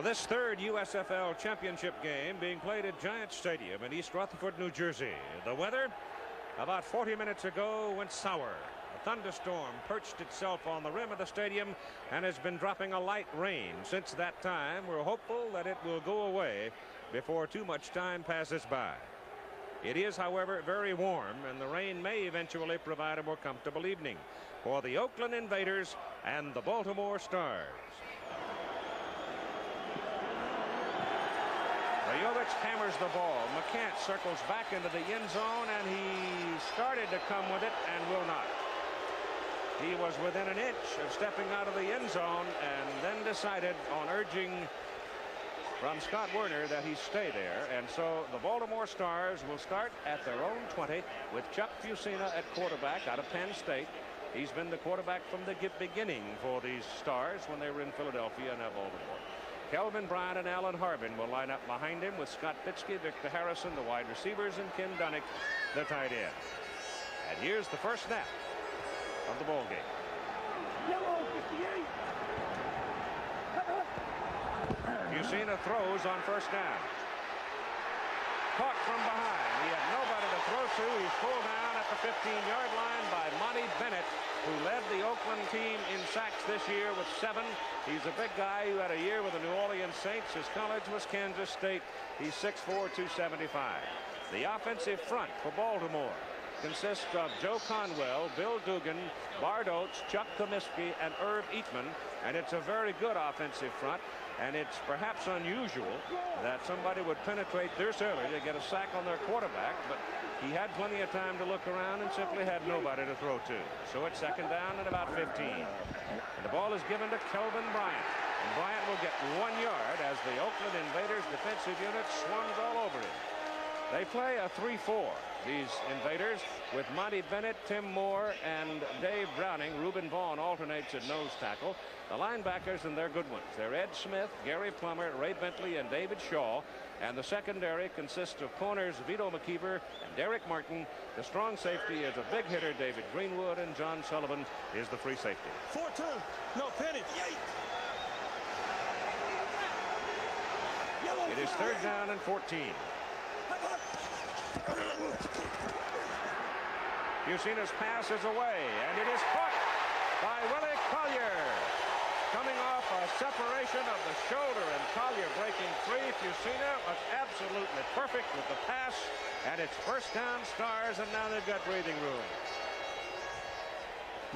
Well, this third USFL championship game being played at Giant Stadium in East Rutherford, New Jersey. The weather about 40 minutes ago went sour. A thunderstorm perched itself on the rim of the stadium and has been dropping a light rain since that time. We're hopeful that it will go away before too much time passes by. It is, however, very warm, and the rain may eventually provide a more comfortable evening for the Oakland Invaders and the Baltimore Stars. Jovic hammers the ball. McCant circles back into the end zone, and he started to come with it and will not. He was within an inch of stepping out of the end zone and then decided on urging from Scott Werner that he stay there. And so the Baltimore Stars will start at their own 20 with Chuck Fusina at quarterback out of Penn State. He's been the quarterback from the beginning for these Stars when they were in Philadelphia and now Baltimore. Kelvin Bryant and Alan Harbin will line up behind him with Scott Fitzke, Victor Harrison, the wide receivers, and Ken Dunnick, the tight end. And here's the first snap of the ball game. Yellow 58. Fusina throws on first down. Caught from behind. He had nobody to throw to. He's pulled down at the 15-yard line by Monty Bennett, who led the Oakland team in sacks this year with 7. He's a big guy who had a year with the New Orleans Saints. His college was Kansas State. He's 6'4", 275. The offensive front for Baltimore consists of Joe Conwell, Bill Dugan, Bart Oates, Chuck Comiskey, and Irv Eatman. And it's a very good offensive front. And it's perhaps unusual that somebody would penetrate this early to get a sack on their quarterback, but he had plenty of time to look around and simply had nobody to throw to. So it's second down and about 15. And the ball is given to Kelvin Bryant. And Bryant will get 1 yard as the Oakland Invaders defensive unit swarms all over him. They play a 3-4, these Invaders, with Monty Bennett, Tim Moore, and Dave Browning. Reuben Vaughn alternates at nose tackle. The linebackers, and they're good ones. They're Ed Smith, Gary Plummer, Ray Bentley, and David Shaw. And the secondary consists of corners Vito McKeever and Derek Martin. The strong safety is a big hitter, David Greenwood, and John Sullivan is the free safety. 4-2. No, penny. It is third down and 14. Fusina's pass is away, and it is caught by Willie Collier. Coming off a separation of the shoulder, and Collier breaking free. Fusina was absolutely perfect with the pass, and it's first down Stars, and now they've got breathing room.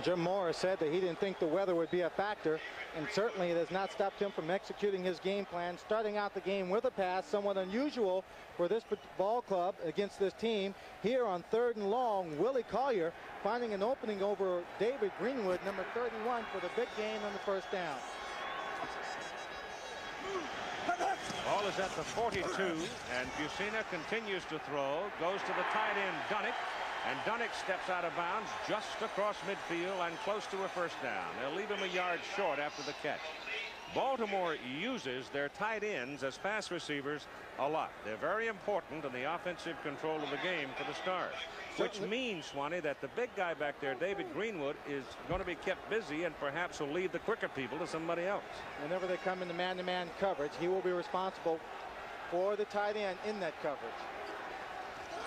Jim Morris said that he didn't think the weather would be a factor, and certainly it has not stopped him from executing his game plan, starting out the game with a pass, somewhat unusual for this ball club against this team. Here on 3rd and long, Willie Collier finding an opening over David Greenwood, number 31, for the big gain on the first down. Ball is at the 42, and Fusina continues to throw, goes to the tight end Dunnick. And Dunnick steps out of bounds just across midfield and close to a first down. They'll leave him a yard short after the catch. Baltimore uses their tight ends as pass receivers a lot. They're very important in the offensive control of the game for the Stars. Which means, Swanee, that the big guy back there, David Greenwood, is going to be kept busy and perhaps will leave the quicker people to somebody else. Whenever they come into man-to-man coverage, he will be responsible for the tight end in that coverage.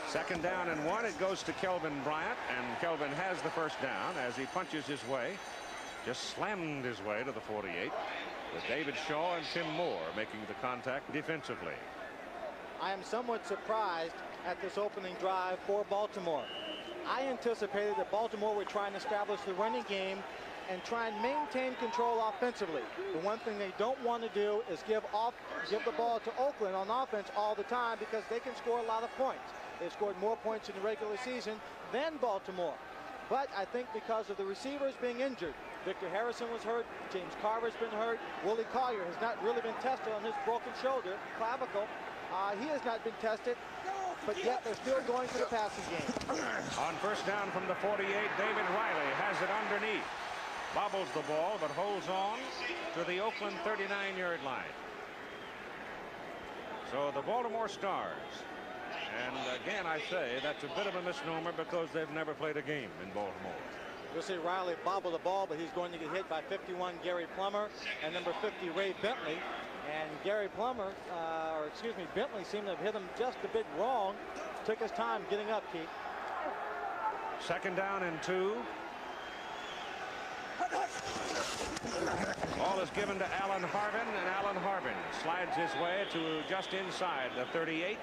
Second down and 1. It goes to Kelvin Bryant, and Kelvin has the first down as he punches his way. Just slammed his way to the 48 with David Shaw and Tim Moore making the contact defensively. I am somewhat surprised at this opening drive for Baltimore. I anticipated that Baltimore would try and establish the running game and try and maintain control offensively. The one thing they don't want to do is give the ball to Oakland on offense all the time, because they can score a lot of points. They've scored more points in the regular season than Baltimore. But I think because of the receivers being injured, Victor Harrison was hurt, James Carver's been hurt, Willie Collier has not really been tested on his broken shoulder, clavicle. He has not been tested, but yet they're still going for the passing game. On first down from the 48, David Riley has it underneath. Bobbles the ball, but holds on to the Oakland 39-yard line. So the Baltimore Stars. And again, I say that's a bit of a misnomer because they've never played a game in Baltimore. You'll see Riley bobble the ball, but he's going to get hit by 51 Gary Plummer and number 50 Ray Bentley. And Gary Plummer, or excuse me, Bentley seemed to have hit him just a bit wrong. Took his time getting up, Keith. Second down and 2. Ball is given to Alan Harvin, and Alan Harvin slides his way to just inside the 38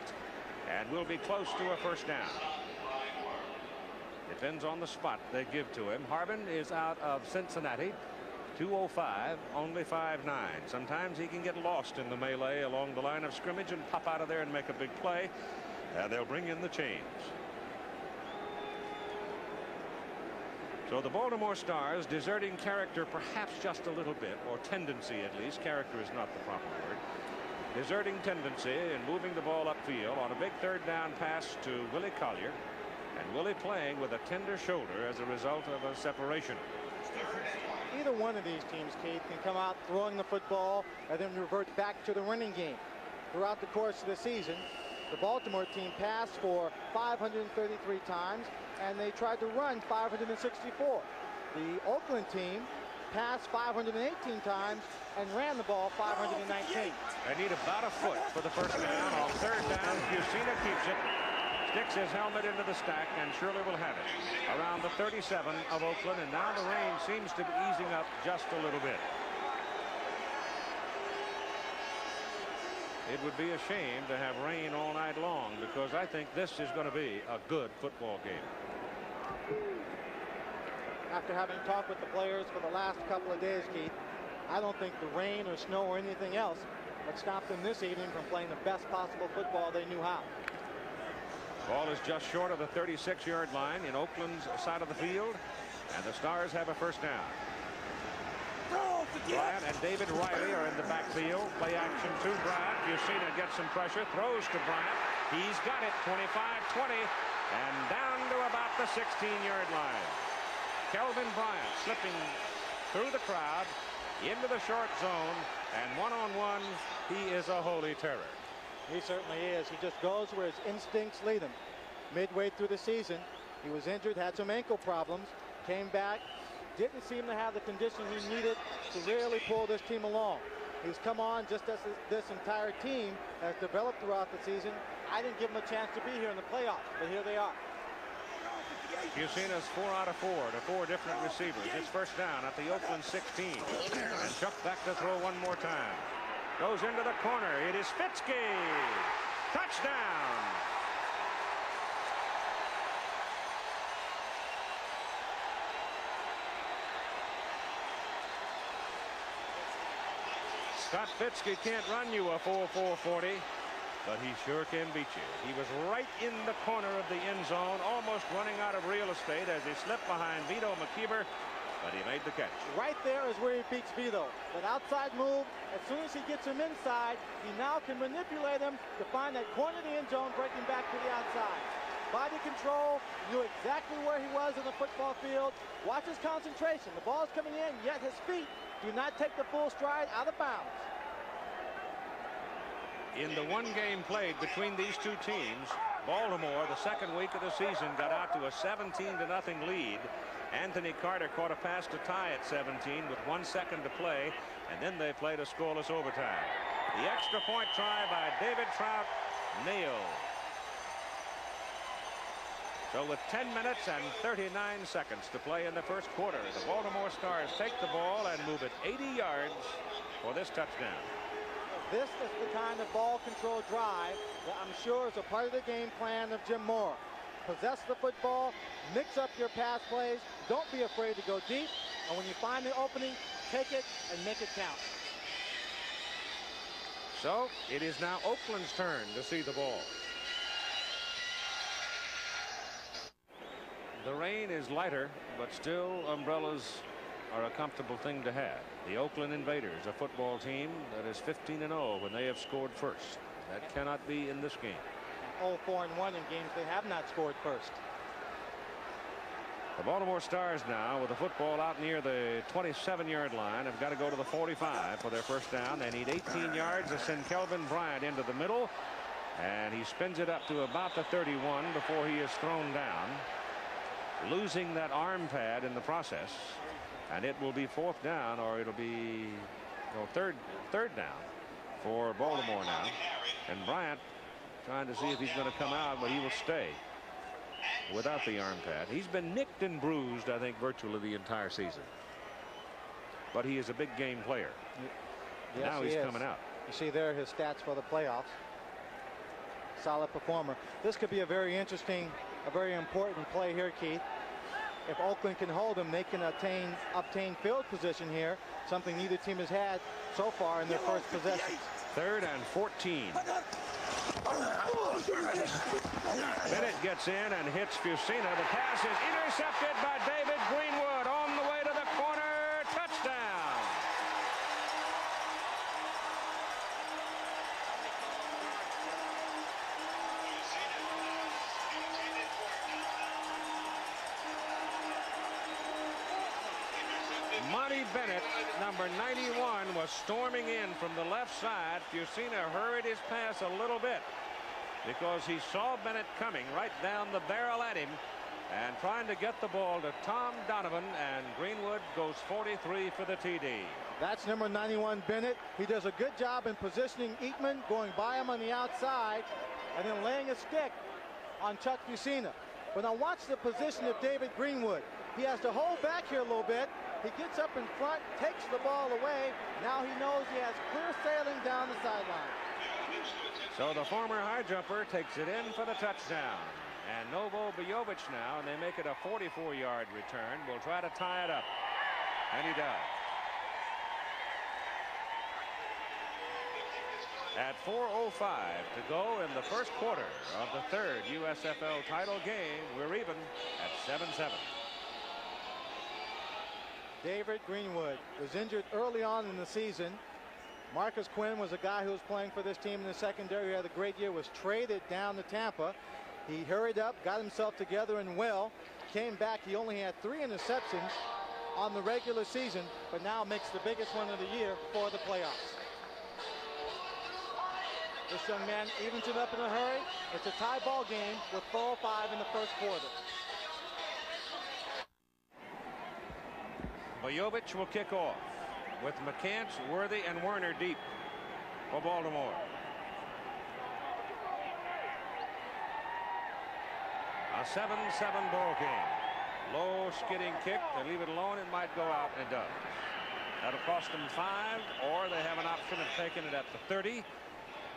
and will be close to a first down. Depends on the spot they give to him. Harvin is out of Cincinnati, 205, only 5'9". Sometimes he can get lost in the melee along the line of scrimmage and pop out of there and make a big play. They'll bring in the change. So the Baltimore Stars deserting character perhaps just a little bit, or tendency at least. Character is not the proper word. Deserting tendency and moving the ball upfield on a big third down pass to Willie Collier. And Willie playing with a tender shoulder as a result of a separation. Either one of these teams, Keith, can come out throwing the football and then revert back to the running game. Throughout the course of the season, the Baltimore team passed for 533 times, and they tried to run 564. The Oakland team passed 518 times and ran the ball 519. They need about a foot for the first down. On third down, Fusina keeps it, sticks his helmet into the stack, and Shirley will have it around the 37 of Oakland. And now the rain seems to be easing up just a little bit. It would be a shame to have rain all night long, because I think this is going to be a good football game. After having talked with the players for the last couple of days, Keith, I don't think the rain or snow or anything else would stop them this evening from playing the best possible football they knew how. Ball is just short of the 36-yard line in Oakland's side of the field, and the Stars have a first down. Bryant and David Riley are in the backfield. Play action to Bryant. Fusina gets some pressure, throws to Bryant. He's got it, 25-20, and down to about the 16-yard line. Kelvin Bryant slipping through the crowd into the short zone, and one-on-one, he is a holy terror. He certainly is. He just goes where his instincts lead him. Midway through the season, he was injured, had some ankle problems, came back, didn't seem to have the condition he needed to really pull this team along. He's come on just as this entire team has developed throughout the season. I didn't give him a chance to be here in the playoffs, but here they are. Fusina's 4 out of 4 to 4 different receivers. It's first down at the Oakland 16. And Chuck back to throw one more time. Goes into the corner. It is Fitzke. Touchdown. Scott Fitzke can't run you a 4.40, but he sure can beat you. He was right in the corner of the end zone, almost running out of real estate as he slipped behind Vito McKeever, but he made the catch. Right there is where he beats Vito. That outside move, as soon as he gets him inside, he now can manipulate him to find that corner of the end zone, breaking back to the outside. Body control, knew exactly where he was in the football field. Watch his concentration. The ball's coming in, yet his feet do not take the full stride out of bounds. In the one game played between these two teams, Baltimore, the second week of the season, got out to a 17-0 lead. Anthony Carter caught a pass to tie at 17 with 1 second to play, and then they played a scoreless overtime. The extra point try by David Trout nailed. So with 10 minutes and 39 seconds to play in the first quarter, the Baltimore Stars take the ball and move it 80 yards for this touchdown. This is the kind of ball control drive that I'm sure is a part of the game plan of Jim Moore. Possess the football, mix up your pass plays, don't be afraid to go deep, and when you find the opening, take it and make it count. So it is now Oakland's turn to see the ball. The rain is lighter, but still umbrellas are a comfortable thing to have. The Oakland Invaders, a football team that is 15-0 when they have scored first. That cannot be in this game. 0-4-1 in games they have not scored first. The Baltimore Stars now with the football out near the 27-yard line have got to go to the 45 for their first down. They need 18 yards to send Kelvin Bryant into the middle, and he spins it up to about the 31 before he is thrown down, losing that arm pad in the process, and it will be fourth down, or it'll be third down for Baltimore now. And Bryant trying to see if he's going to come out, but he will stay without the arm pad. He's been nicked and bruised, I think, virtually the entire season. But he is a big game player. Yes, now he's coming out. You see there his stats for the playoffs. Solid performer. This could be a very interesting, a very important play here, Keith. If Oakland can hold him, they can obtain field position here, something neither team has had so far in their first possession. 3rd and 14. Bennett gets in and hits Fusina. The pass is intercepted by David Greenwood on the way to the corner. Touchdown. Monty Bennett, number 91, was storming in from the left side. Fusina hurried his pass a little bit because he saw Bennett coming right down the barrel at him and trying to get the ball to Tom Donovan, and Greenwood goes 43 for the TD. That's number 91 Bennett. He does a good job in positioning Eatman, going by him on the outside and then laying a stick on Chuck Fusina. But now watch the position of David Greenwood. He has to hold back here a little bit. He gets up in front, takes the ball away. Now he knows he has clear sailing down the sideline. So the former high jumper takes it in for the touchdown. And Novo Bojovic now, and they make it a 44-yard return. Will try to tie it up. And he does. At 4:05 to go in the first quarter of the 3rd USFL title game, we're even at 7-7. David Greenwood was injured early on in the season. Marcus Quinn was a guy who was playing for this team in the secondary. He had a great year, was traded down to Tampa. He hurried up, got himself together and well, came back. He only had 3 interceptions on the regular season, but now makes the biggest one of the year for the playoffs. This young man evens it up in a hurry. It's a tie ball game with 4:05 in the first quarter. Bojovic will kick off with McCants, Worthy, and Werner deep for Baltimore. A 7-7 ball game. Low skidding kick. They leave it alone. It might go out, and it does. That'll cost them 5, or they have an option of taking it at the 30.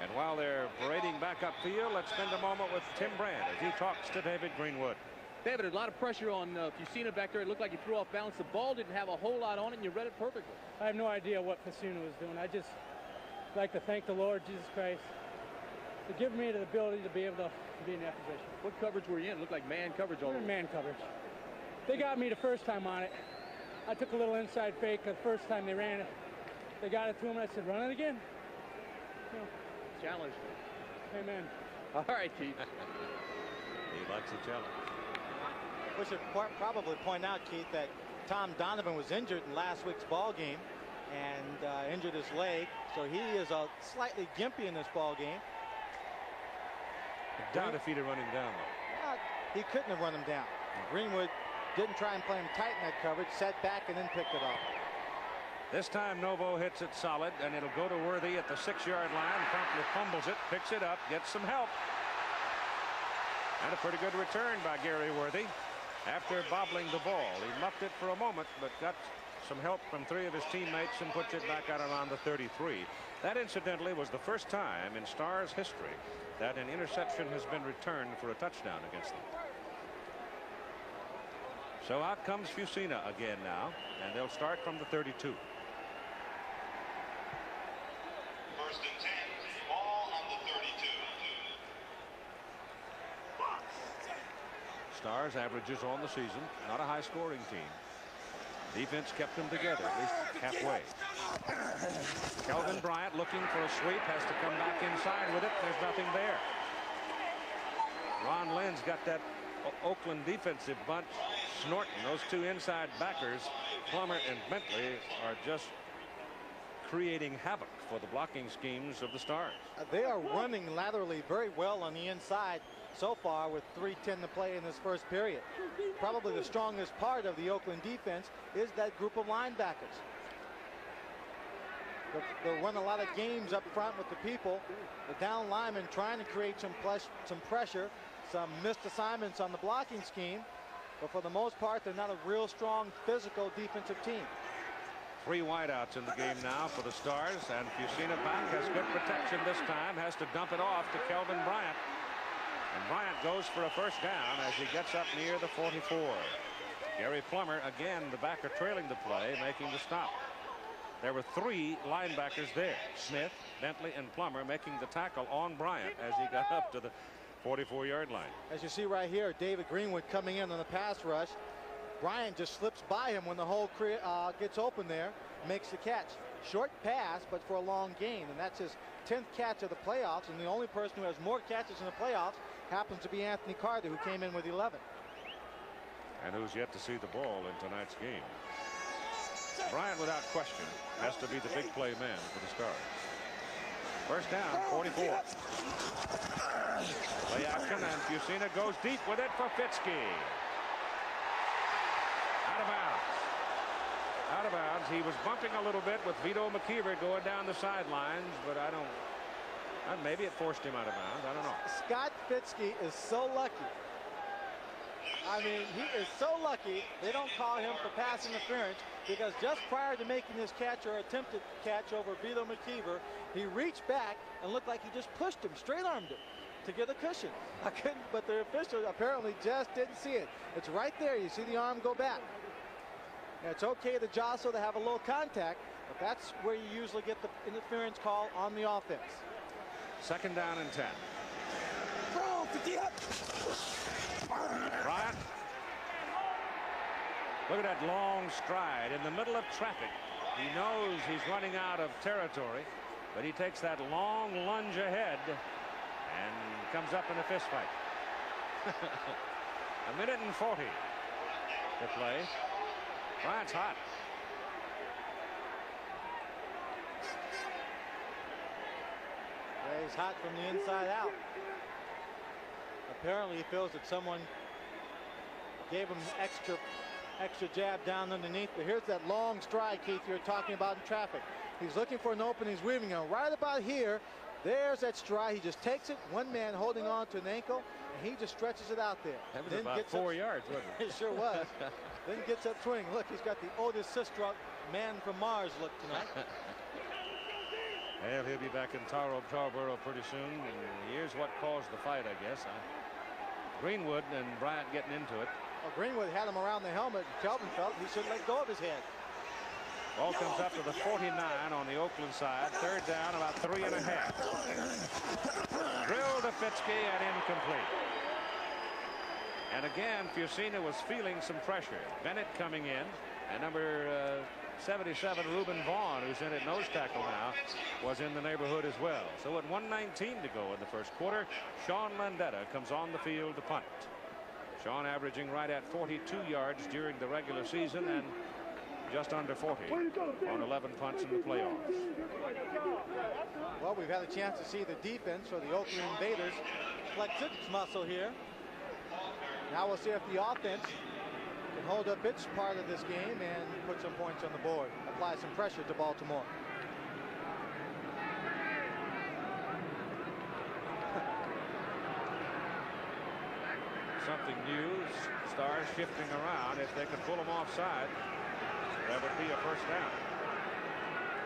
And while they're parading back upfield, let's spend a moment with Tim Brand as he talks to David Greenwood. David, a lot of pressure on Fusina back there. It looked like he threw off balance. The ball didn't have a whole lot on it, and you read it perfectly. I have no idea what Fusina was doing. I just like to thank the Lord Jesus Christ for giving me the ability to be able to be in that position. What coverage were you in? It looked like man coverage all over. Man coverage. They got me the first time on it. I took a little inside fake the first time they ran it. They got it to him, and I said, run it again. You know. Challenge. Amen. All right, Keith. He likes a challenge. We should probably point out, Keith, that Tom Donovan was injured in last week's ball game and injured his leg, so he is slightly gimpy in this ball game. I doubt if he'd have run him down, though. He couldn't have run him down. Greenwood didn't try and play him tight in that coverage, sat back and then picked it up. This time Novo hits it solid, and it'll go to Worthy at the 6-yard line. Promptly fumbles it, picks it up, gets some help. And a pretty good return by Gary Worthy. After bobbling the ball, he muffed it for a moment, but got some help from 3 of his teammates and puts it back out around the 33. That, incidentally, was the first time in Stars history that an interception has been returned for a touchdown against them. So out comes Fusina again now, and they'll start from the 32. First and 10, ball on the 32. Stars averages on the season, not a high scoring team. Defense kept them together, at least halfway. Kelvin Bryant looking for a sweep, has to come back inside with it. There's nothing there. Ron Lynn's got that Oakland defensive bunch snorting. Those 2 inside backers, Plummer and Bentley, are just creating havoc for the blocking schemes of the Stars. They are running laterally very well on the inside so far with 3:10 to play in this first period. Probably the strongest part of the Oakland defense is that group of linebackers. They'll run a lot of games up front with the people. The down linemen trying to create some pressure, some missed assignments on the blocking scheme. But for the most part, they're not a real strong physical defensive team. 3 wideouts in the game now for the Stars, and Fusina back, has good protection this time, has to dump it off to Kelvin Bryant. And Bryant goes for a first down as he gets up near the 44. Gary Plummer, again, the backer trailing the play, making the stop. There were 3 linebackers there. Smith, Bentley, and Plummer making the tackle on Bryant as he got up to the 44-yard line. As you see right here, David Greenwood coming in on the pass rush. Bryant just slips by him when the hole gets open there, makes the catch. Short pass, but for a long gain, and that's his 10th catch of the playoffs, and the only person who has more catches in the playoffs happens to be Anthony Carter, who came in with 11. And who's yet to see the ball in tonight's game. Bryant, without question, has to be the big play man for the Stars. First down, 44. Play action, and Fusina goes deep with it for Fitzke. Out of bounds. Out of bounds. He was bumping a little bit with Vito McKeever going down the sidelines, but maybe it forced him out of bounds. I don't know. Scott Fitzke is so lucky. I mean, he is so lucky they don't call him for pass interference, because just prior to making his catch, or attempted catch, over Vito McKeever, he reached back and looked like he just pushed him, straight-armed him to get a cushion. But the official apparently just didn't see it. It's right there. You see the arm go back. Now, it's okay to jostle, to have a little contact, but that's where you usually get the interference call on the offense. Second down and 10. Bryant. Look at that long stride in the middle of traffic. He knows he's running out of territory, but he takes that long lunge ahead and comes up in a fist fight. 1:40 to play. Bryant's hot. Yeah, he's hot from the inside out. Apparently he feels that someone gave him extra jab down underneath. But here's that long stride, Keith, you're talking about in traffic. He's looking for an opening. He's weaving on right about here. There's that stride. He just takes it, one man holding on to an ankle, and he just stretches it out there. That was about 4 yards, wasn't it? It sure was. Then gets up swing. Look, he's got the Otis Sistrup man from Mars look tonight. Well, he'll be back in Tarboro pretty soon. And here's what caused the fight, I guess. Greenwood and Bryant getting into it. Well, Greenwood had him around the helmet, and Kelvin felt he should let go of his head. Ball comes up to the 49 on the Oakland side. Third down, about 3.5. Drill to Fitzke and incomplete. And again, Fusina was feeling some pressure. Bennett coming in, and number 77, Reuben Vaughn, who's in at nose tackle now, was in the neighborhood as well. So at 1:19 to go in the first quarter, Sean Landetta comes on the field to punt. Sean averaging right at 42 yards during the regular season and just under 40 on 11 punts in the playoffs. Well, we've had a chance to see the defense for the Oakland Invaders flex its muscle here. Now we'll see if the offense can hold up its part of this game and put some points on the board, apply some pressure to Baltimore. Something new. Stars shifting around. If they could pull them offside, that would be a first down.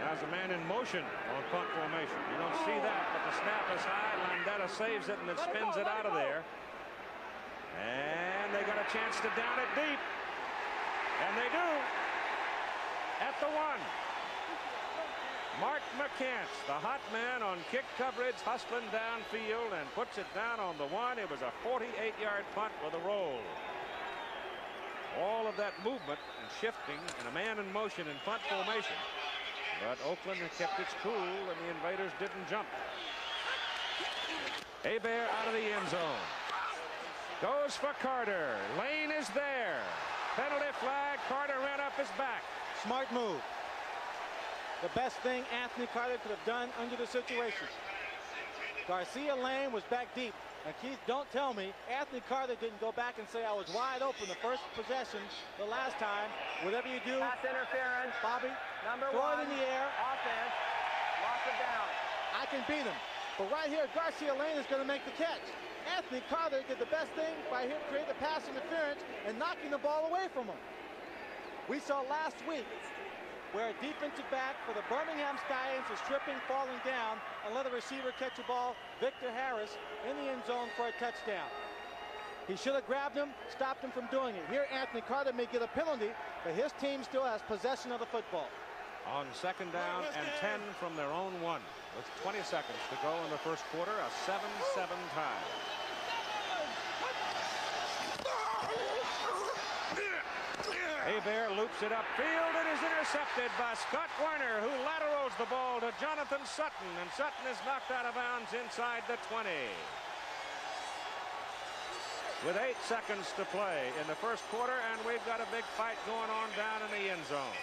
There's a man in motion on punt formation. You don't see that, but the snap is high. Landetta saves it and it spins it out of there. And they got a chance to down it deep. And they do. At the 1. Mark McCants, the hot man on kick coverage, hustling downfield and puts it down on the 1. It was a 48-yard punt with a roll. All of that movement and shifting and a man in motion in punt formation. But Oakland kept its cool and the Invaders didn't jump. Hebert out of the end zone. Goes for Carter. Lane is there. Penalty flag. Carter ran up his back. Smart move. The best thing Anthony Carter could have done under the situation. Garcia Lane was back deep. And Keith, don't tell me Anthony Carter didn't go back and say I was wide open the first possession the last time. Whatever you do, Pass interference. Bobby, Number throw 1. it in the air. Offense. Loss of down. I can beat him. But right here, Garcia Lane is going to make the catch. Anthony Carter did the best thing by here creating the pass interference and knocking the ball away from him. We saw last week where a defensive back for the Birmingham Stallions is tripping, falling down, and let a receiver catch a ball, Victor Harris, in the end zone for a touchdown. He should have grabbed him, stopped him from doing it. Here, Anthony Carter may get a penalty, but his team still has possession of the football. On second down and 10 from their own 1. With 20 seconds to go in the first quarter, a 7-7 tie. Hebert loops it upfield and is intercepted by Scott Werner, who laterals the ball to Jonathan Sutton, and Sutton is knocked out of bounds inside the 20. With 8 seconds to play in the first quarter, and we've got a big fight going on down in the end zone.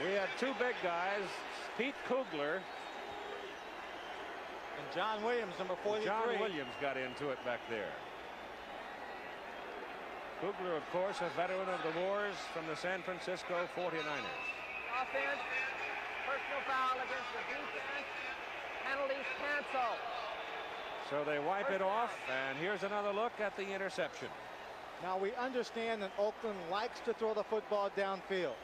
We had 2 big guys, Pete Kugler and John Williams, number 43. John Williams got into it back there. Kugler, of course, a veteran of the wars from the San Francisco 49ers. Offense, personal foul against the defense, penalties canceled. So they wipe it off, and here's another look at the interception. Now we understand that Oakland likes to throw the football downfield.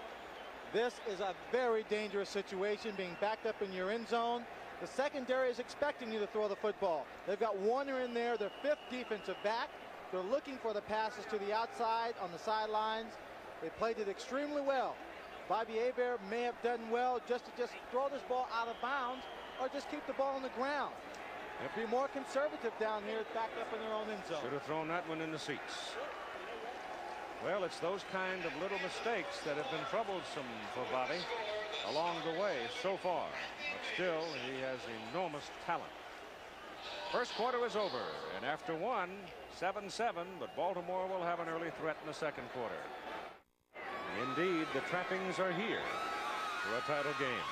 This is a very dangerous situation, being backed up in your end zone. The secondary is expecting you to throw the football. They've got Warner in there, their 5th defensive back. They're looking for the passes to the outside on the sidelines. They played it extremely well. Bobby Hebert may have done well just to throw this ball out of bounds or just keep the ball on the ground. Be more conservative down here, backed up in their own end zone. Should have thrown that one in the seats. Well, it's those kind of little mistakes that have been troublesome for Bobby along the way so far. But still, he has enormous talent. First quarter is over, and after 1, 7-7, but Baltimore will have an early threat in the second quarter. Indeed, the trappings are here for a title game.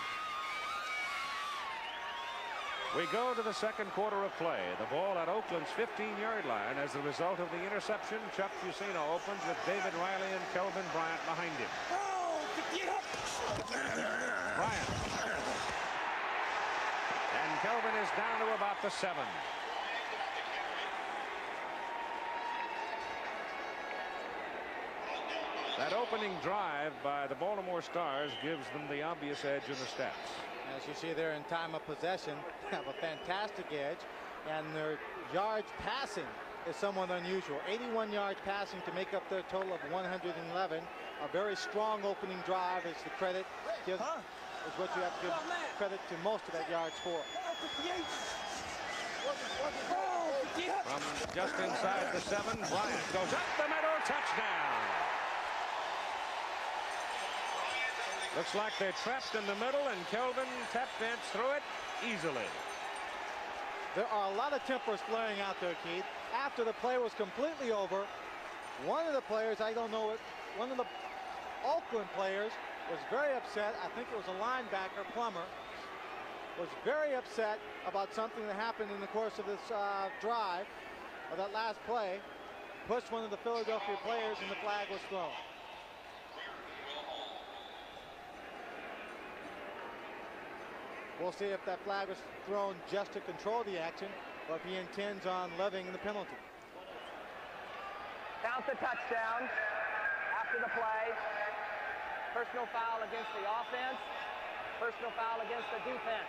We go to the second quarter of play. The ball at Oakland's 15-yard line. As a result of the interception, Chuck Fusino opens with David Riley and Kelvin Bryant behind him. Bryant. And Kelvin is down to about the 7. That opening drive by the Baltimore Stars gives them the obvious edge in the stats. As you see there in time of possession, have a fantastic edge, and their yards passing is somewhat unusual. 81 yards passing to make up their total of 111. A very strong opening drive is the credit, is what you have to give credit to most of that yards for. From just inside the 7, Bryant goes up the middle, touchdown. Looks like they're trapped in the middle, and Kelvin tap dance through it easily. There are a lot of tempers flaring out there, Keith. After the play was completely over, one of the players, I don't know it, one of the Oakland players was very upset. I think it was a linebacker, Plummer, was very upset about something that happened in the course of this drive, or that last play, pushed one of the Philadelphia players, and the flag was thrown. We'll see if that flag was thrown just to control the action, or if he intends on levying the penalty. Count the touchdown after the play. Personal foul against the offense. Personal foul against the defense.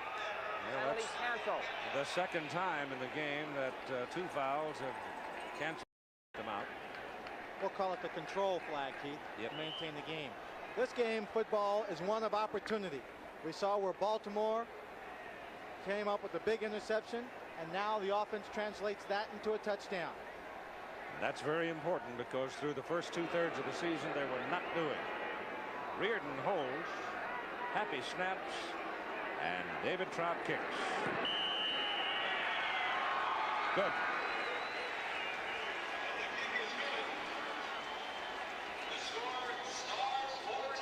Yeah, penalty canceled. The second time in the game that 2 fouls have canceled them out. We'll call it the control flag, Keith, to maintain the game. This game, football, is one of opportunity. We saw where Baltimore came up with a big interception, and now the offense translates that into a touchdown. That's very important, because through the first 2/3 of the season they were not doing. Reardon holds, Happy snaps, and David Trout kicks. Good.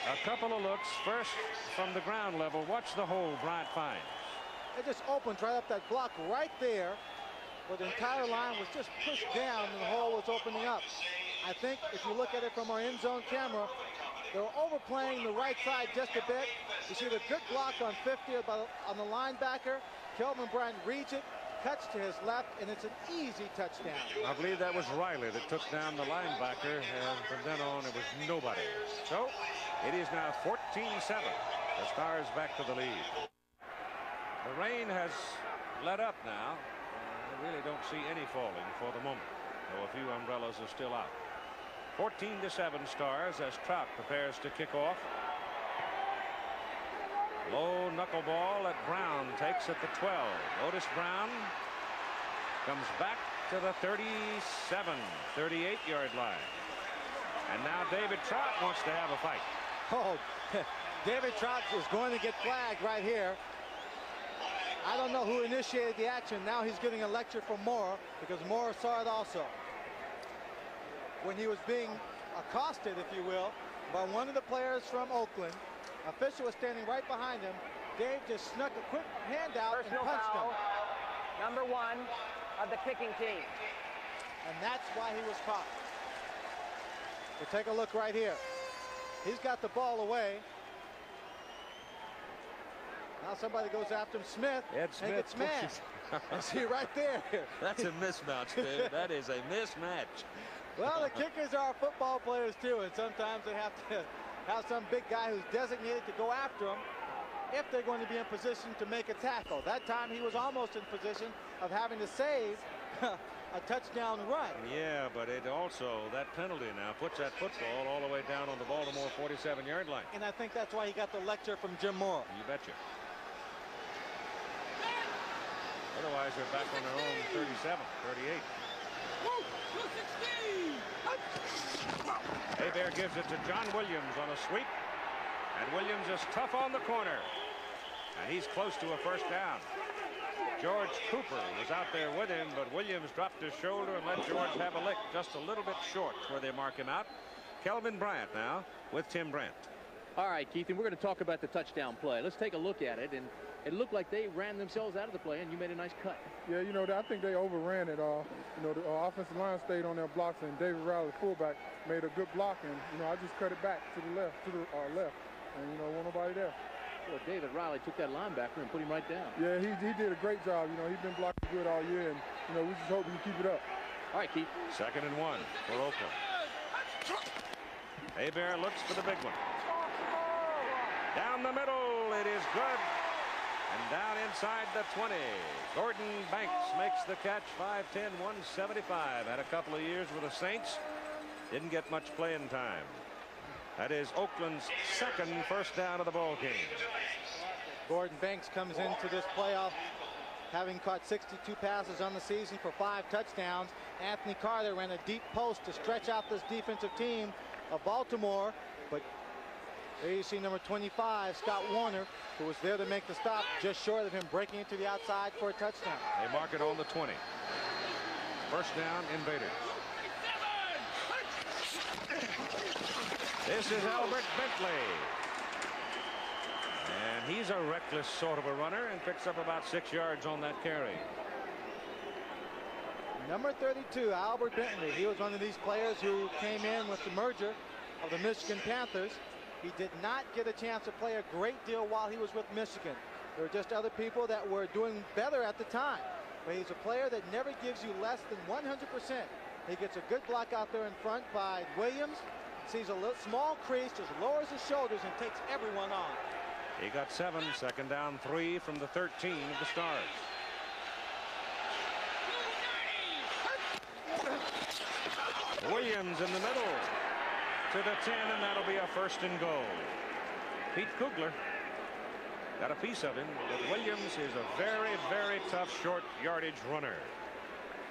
A couple of looks. First, from the ground level, watch the hole Bryant finds. It just opened right up that block right there, where the entire line was just pushed down and the hole was opening up. I think if you look at it from our end zone camera, They're overplaying the right side just a bit. You see the good block on 50 on the linebacker. Kelvin Bryant reads it, cuts to his left, and it's an easy touchdown. I believe that was Riley that took down the linebacker, and from then on it was nobody. So it is now 14-7. The Stars back to the lead. The rain has let up now. I really don't see any falling for the moment, though a few umbrellas are still out. 14-7 Stars as Trout prepares to kick off. Low knuckleball that Brown takes at the 12. Otis Brown comes back to the 38-yard line. And now David Trout wants to have a fight. Oh, David Trout is going to get flagged right here. I don't know who initiated the action. Now he's getting a lecture from Moore because Moore saw it also. When he was being accosted, if you will, by one of the players from Oakland, official was standing right behind him. Dave just snuck a quick hand out and punched him. Number 1 of the kicking team. And that's why he was caught. So take a look right here. He's got the ball away. Now somebody goes after him. Smith. Ed Smith. See right there. That's a mismatch, David. That is a mismatch. Well, the kickers are football players too, and sometimes they have to have some big guy who's designated to go after them if they're going to be in position to make a tackle. That time he was almost in position of having to save a touchdown run. Yeah, but it also, that penalty now puts that football all the way down on the Baltimore 47-yard line. And I think that's why he got the lecture from Jim Moore. You betcha. Otherwise, they're back on their own 37, 38. Hebert gives it to John Williams on a sweep. And Williams is tough on the corner. And he's close to a first down. George Cooper was out there with him, but Williams dropped his shoulder and let George have a lick just a little bit short where they mark him out. Kelvin Bryant now with Tim Brent. All right, Keith, and we're going to talk about the touchdown play. Let's take a look at it. And it looked like they ran themselves out of the play, and you made a nice cut. Yeah, you know, I think they overran it. The offensive line stayed on their blocks, and David Riley, fullback, made a good block. And, I just cut it back to the left, and, wasn't nobody there. Well, David Riley took that linebacker and put him right down. Yeah, he did a great job. He's been blocking good all year, and, we just hope we can keep it up. All right, Keith. 2nd and 1 for Oakland. Hebert looks for the big one. Down the middle, it is good. And down inside the 20. Gordon Banks makes the catch. 5'10", 175. Had a couple of years with the Saints. Didn't get much playing time. That is Oakland's second first down of the ball game. Gordon Banks comes into this playoff having caught 62 passes on the season for 5 touchdowns. Anthony Carter ran a deep post to stretch out this defensive team of Baltimore. But there you see number 25, Scott Warner, who was there to make the stop, just short of him breaking into the outside for a touchdown. They mark it on the 20. First down, Invaders. This is Albert Bentley. And he's a reckless sort of a runner and picks up about 6 yards on that carry. Number 32, Albert Bentley. He was one of these players who came in with the merger of the Michigan Panthers. He did not get a chance to play a great deal while he was with Michigan. There were just other people that were doing better at the time. But he's a player that never gives you less than 100%. He gets a good block out there in front by Williams. Sees a little small crease, just lowers his shoulders and takes everyone on. He got 7, 2nd down 3 from the 13 of the Stars. Williams in the middle to the 10, and that'll be a 1st and goal. Pete Kugler got a piece of him, but Williams is a very, very tough short yardage runner.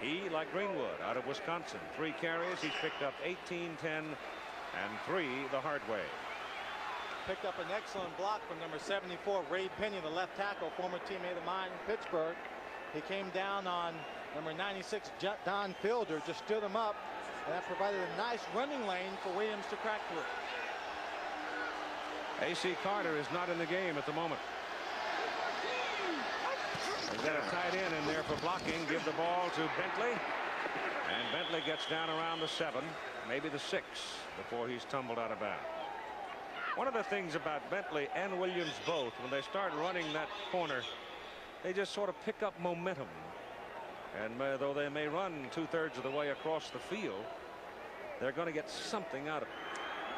He, like Greenwood, out of Wisconsin, 3 carries. He's picked up 18, 10, and 3 the hard way. Picked up an excellent block from number 74, Ray Penny, the left tackle, former teammate of mine in Pittsburgh. He came down on number 96, Don Fielder, just stood him up, and that provided a nice running lane for Williams to crack through. A.C. Carter is not in the game at the moment. He's got a tight end in there for blocking. Give the ball to Bentley. And Bentley gets down around the 7, maybe the 6, before he's tumbled out of bounds. One of the things about Bentley and Williams both, when they start running that corner, they just sort of pick up momentum. And though they may run 2/3 of the way across the field, they're going to get something out of it.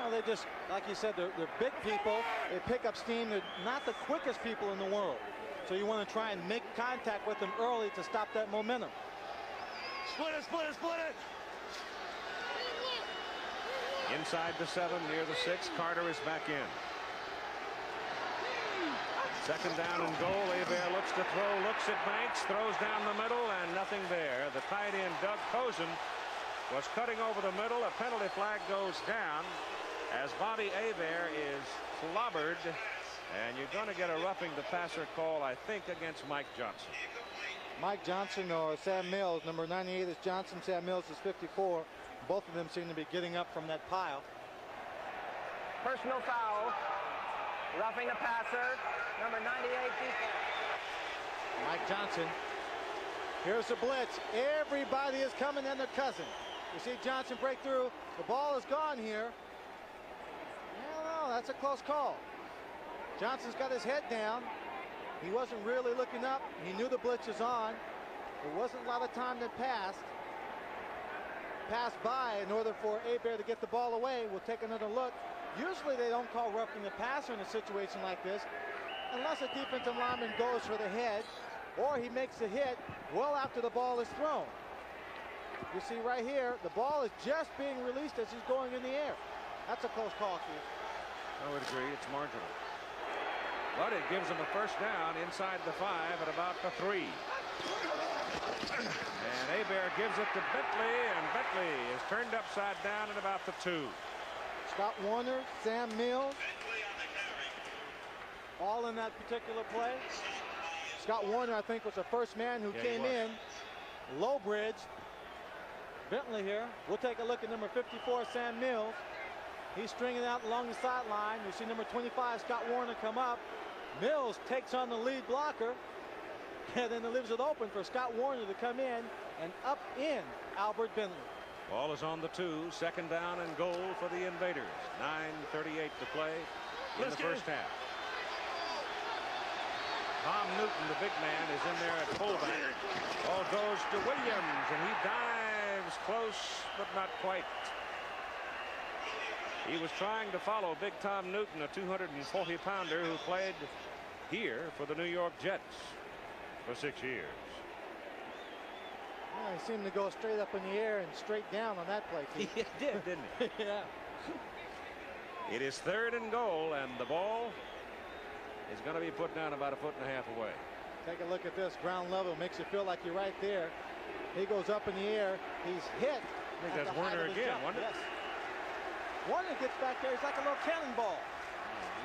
Well, they just, like you said, they're big people. They pick up steam. They're not the quickest people in the world. So you want to try and make contact with them early to stop that momentum. Split it, split it, split it. Inside the 7, near the 6, Carter is back in. Second down and goal. Hebert looks to throw, looks at Banks, throws down the middle, and nothing there. The tight end, Doug Cozen, was cutting over the middle. A penalty flag goes down as Bobby Hebert is clobbered, and you're going to get a roughing the passer call, I think, against Mike Johnson. Mike Johnson or Sam Mills. Number 98 is Johnson. Sam Mills is 54. Both of them seem to be getting up from that pile. Personal foul. Roughing the passer. Number 98 defense. Mike Johnson. Here's the blitz. Everybody is coming and their cousin. You see Johnson break through. The ball is gone here. No, that's a close call. Johnson's got his head down. He wasn't really looking up. He knew the blitz was on. There wasn't a lot of time that passed by in order for Hebert to get the ball away. We'll take another look. Usually they don't call roughing the passer in a situation like this unless a defensive lineman goes for the head or he makes a hit well after the ball is thrown. You see right here, the ball is just being released as he's going in the air. That's a close call, Keith. I would agree. It's marginal. But it gives them a first down inside the 5 at about the 3. And Hebert gives it to Bentley, and Bentley is turned upside down at about the 2. Scott Warner, Sam Mills, all in that particular play. Scott Warner, I think, was the first man who came in. Low bridge. Bentley here. We'll take a look at number 54, Sam Mills. He's stringing out along the sideline. You see number 25, Scott Warner, come up. Mills takes on the lead blocker, and then it leaves it open for Scott Warner to come in and up in Albert Bentley. Ball is on the 2. Second down and goal for the Invaders. 9:38 to play in the first half. Tom Newton, the big man, is in there at fullback. Ball goes to Williams, and he dives close, but not quite. He was trying to follow Big Tom Newton, a 240-pounder who played here for the New York Jets for 6 years. Yeah, he seemed to go straight up in the air and straight down on that play, Keith. He did, didn't he? Yeah. It is 3rd and goal, and the ball is going to be put down about 1.5 feet away. Take a look at this. Ground level makes you feel like you're right there. He goes up in the air. He's hit. I think that's Warner again, wasn't it? Yes. Warner gets back there. He's like a little cannonball.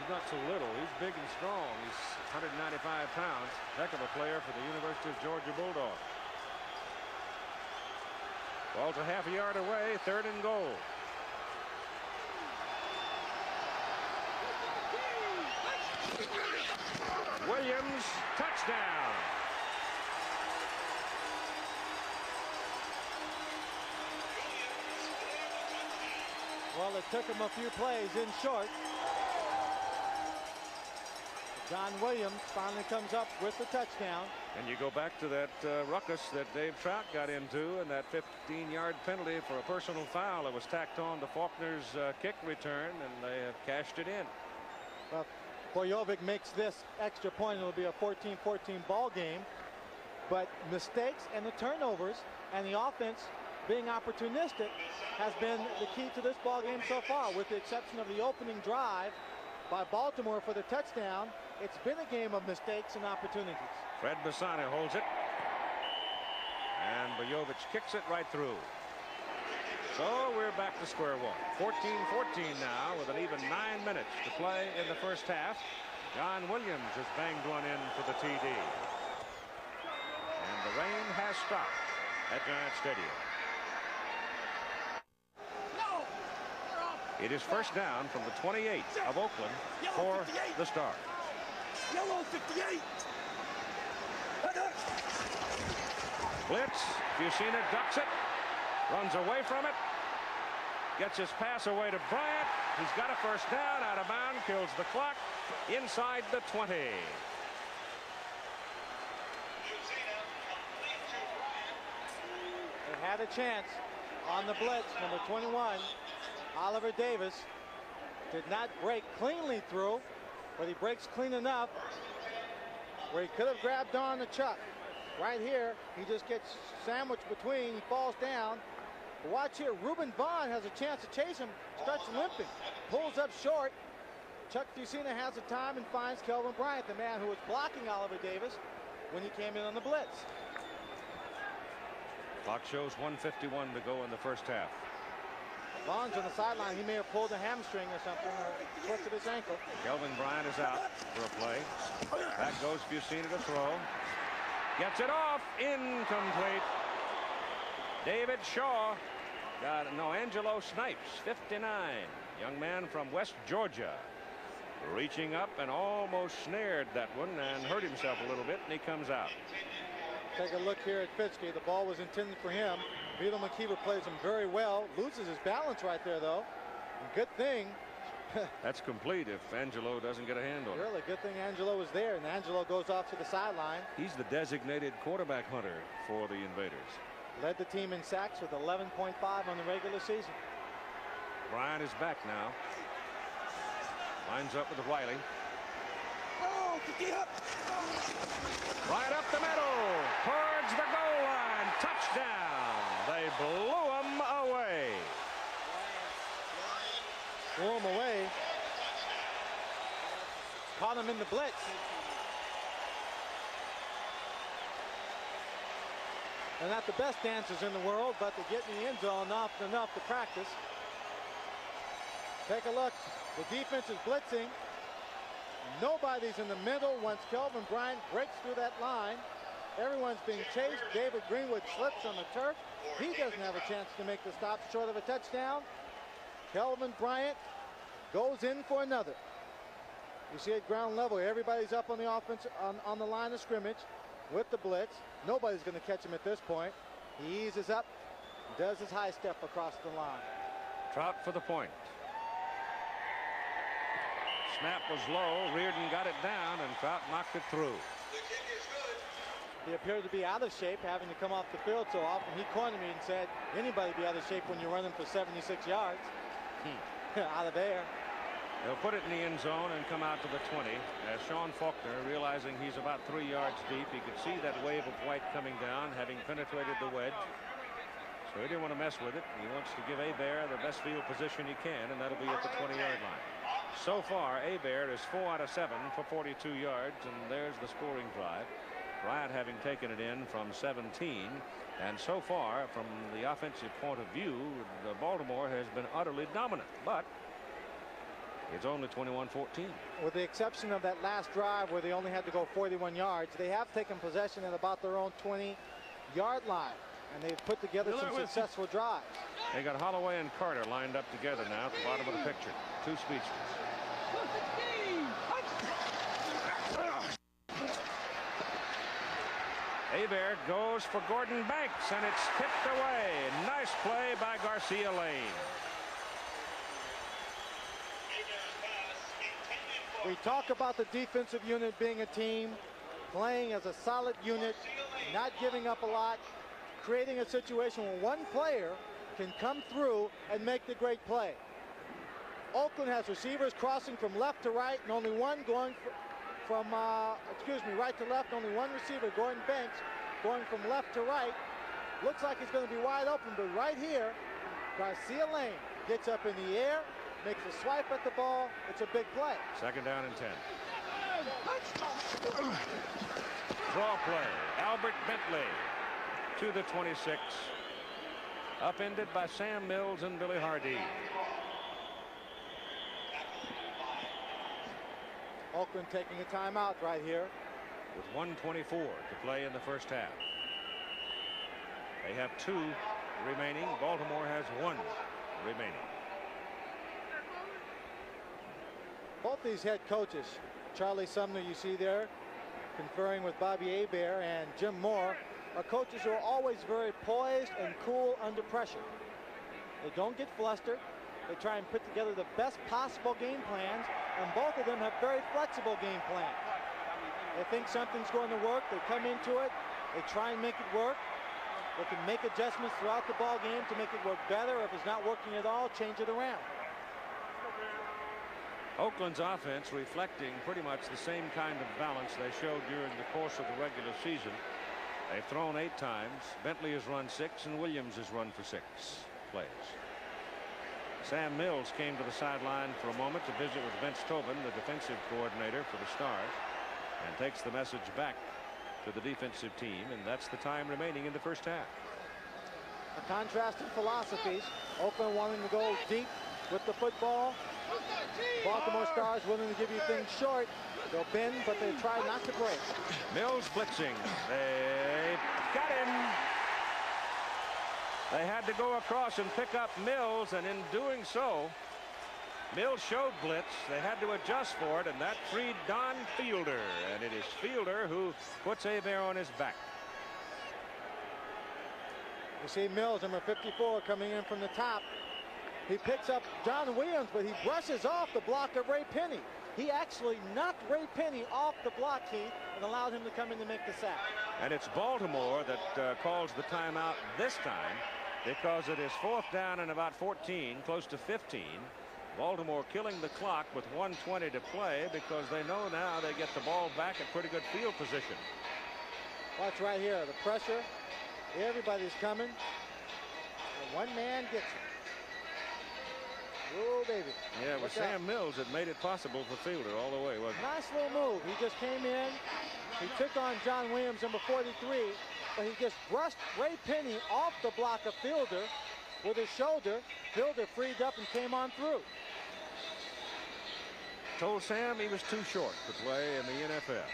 He's not so little. He's big and strong. He's 195 pounds. Heck of a player for the University of Georgia Bulldogs. Ball's a half a yard away. 3rd and goal. Williams, touchdown. Well, it took him a few plays in short. John Williams finally comes up with the touchdown. And you go back to that ruckus that Dave Trout got into, and that 15-yard penalty for a personal foul that was tacked on to Faulkner's kick return, and they have cashed it in. Well, Bojovic makes this extra point. It'll be a 14-14 ball game. But mistakes and the turnovers and the offense being opportunistic has been the key to this ball game so far, with the exception of the opening drive by Baltimore for the touchdown. It's been a game of mistakes and opportunities. Fred Bassani holds it, and Bojovic kicks it right through. So we're back to square one. 14-14 now with an even 9 minutes to play in the first half. John Williams has banged one in for the TD. And the rain has stopped at Giant Stadium. It is first down from the 28 of Oakland for the Stars. Yellow 58. Blitz, if you've seen it, ducks it, runs away from it, Gets his pass away to Bryant. He's got a first down, out of bounds, kills the clock inside the 20. They had a chance on the blitz. Number 21, Oliver Davis, did not break cleanly through, but he breaks clean enough where he could have grabbed on the Chuck. Right here, he just gets sandwiched between. He falls down. But watch here, Reuben Vaughn has a chance to chase him, starts limping, pulls up short. Chuck Fusina has the time and finds Kelvin Bryant, the man who was blocking Oliver Davis when he came in on the blitz. Clock shows 1:51 to go in the first half. Vaughn's on the sideline. He may have pulled a hamstring or something, or twisted his ankle. Kelvin Bryant is out for a play. Back goes Fusina to throw. Gets it off. Incomplete. David Shaw. Angelo Snipes, 59. Young man from West Georgia. Reaching up and almost snared that one and hurt himself a little bit, and he comes out. Take a look here at Fitzke. The ball was intended for him. Vito McKeever plays him very well. Loses his balance right there, though. Good thing. That's complete if Angelo doesn't get a hand on it. Really, good thing Angelo was there, and Angelo goes off to the sideline. He's the designated quarterback hunter for the Invaders. Led the team in sacks with 11.5 on the regular season. Bryant is back now. Lines up with Wiley. Right up the middle, towards the goal line, touchdown. They blew him away. Blew him away. Caught him in the blitz. They're not the best dancers in the world, but they get in the end zone often enough to practice. Take a look. The defense is blitzing. Nobody's in the middle once Kelvin Bryant breaks through that line. Everyone's being chased. David Greenwood slips on the turf. He doesn't have a chance to make the stop short of a touchdown. Kelvin Bryant goes in for another. You see at ground level, everybody's up on the offense on the line of scrimmage with the blitz. Nobody's going to catch him at this point. He eases up, does his high step across the line. Trout for the point. Snap was low. Reardon got it down, and Trout knocked it through. He appeared to be out of shape, having to come off the field so often. He cornered me and said, anybody be out of shape when you're running for 76 yards. Out of there. They'll put it in the end zone and come out to the 20. As Sean Faulkner, realizing he's about 3 yards deep, he could see that wave of white coming down, having penetrated the wedge. So he didn't want to mess with it. He wants to give Hebert the best field position he can, and that'll be at the 20-yard line. So far, Hebert is 4 out of 7 for 42 yards, and there's the scoring drive. Bryant having taken it in from 17, and so far, from the offensive point of view, Baltimore has been utterly dominant, but it's only 21-14. With the exception of that last drive where they only had to go 41 yards, they have taken possession at about their own 20-yard line, and they've put together some successful drives. They got Holloway and Carter lined up together now at the bottom of the picture. Two speedsters. Hebert goes for Gordon Banks, and it's tipped away. Nice play by Garcia Lane. We talk about the defensive unit being a team, playing as a solid unit, not giving up a lot, creating a situation where one player can come through and make the great play. Oakland has receivers crossing from left to right, and only one going from right to left. Only one receiver, Gordon Banks, going from left to right. Looks like he's going to be wide open, but right here, Garcia Lane gets up in the air, makes a swipe at the ball. It's a big play. Second down and 10. Draw play. Albert Bentley to the 26. Upended by Sam Mills and Billy Hardy. Oakland taking a timeout right here. With 1:24 to play in the first half. They have 2 remaining. Baltimore has 1 remaining. Both these head coaches, Charlie Sumner, you see there, conferring with Bobby Hebert, and Jim Moore, are coaches who are always very poised and cool under pressure. They don't get flustered. They try and put together the best possible game plans, and both of them have very flexible game plans. They think something's going to work. They come into it. They try and make it work. They can make adjustments throughout the ball game to make it work better. Or if it's not working at all, change it around. Oakland's offense reflecting pretty much the same kind of balance they showed during the course of the regular season. They've thrown 8 times. Bentley has run 6, and Williams has run for 6 plays. Sam Mills came to the sideline for a moment to visit with Vince Tobin, the defensive coordinator for the Stars, and takes the message back to the defensive team, and that's the time remaining in the first half. A contrast in philosophies. Oakland wanting to go deep with the football. Baltimore Stars willing to give you things short. They'll bend, but they try not to break. Mills blitzing. They got him. They had to go across and pick up Mills, and in doing so, Mills showed blitz. They had to adjust for it, and that freed Don Fielder, and it is Fielder who puts Hebert on his back. You see Mills, number 54, coming in from the top. He picks up John Williams, but he brushes off the block of Ray Penny. He actually knocked Ray Penny off the block, Keith, and allowed him to come in to make the sack. And it's Baltimore that calls the timeout this time, because it is 4th down and about 14, close to 15. Baltimore killing the clock with 1:20 to play because they know now they get the ball back at pretty good field position. Watch right here, the pressure. Everybody's coming. And one man gets it. Oh, baby. Yeah, with Sam Mills, it made it possible for Fielder all the way, wasn't it? Nice little move. He just came in. He took on John Williams, number 43, but he just brushed Ray Penny off the block of Fielder with his shoulder. Fielder freed up and came on through. Told Sam he was too short to play in the NFL.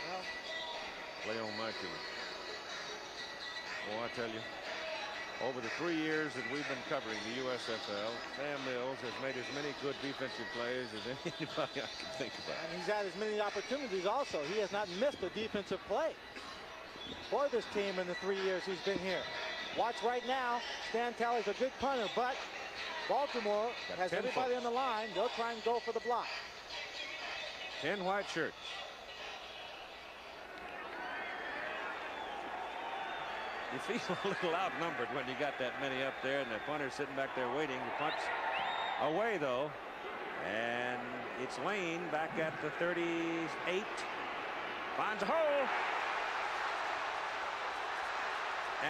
Well, play on my team. Oh, I tell you, over the 3 years that we've been covering the USFL, Sam Mills has made as many good defensive plays as anybody I can think about. And he's had as many opportunities also. He has not missed a defensive play for this team in the 3 years he's been here. Watch right now. Stan Talley's a good punter, but Baltimore has everybody on the line. They'll try and go for the block. 10 white shirts. You feel a little outnumbered when you got that many up there and the punter's sitting back there waiting. The punt's away, though. And it's Lane back at the 38. Finds a hole.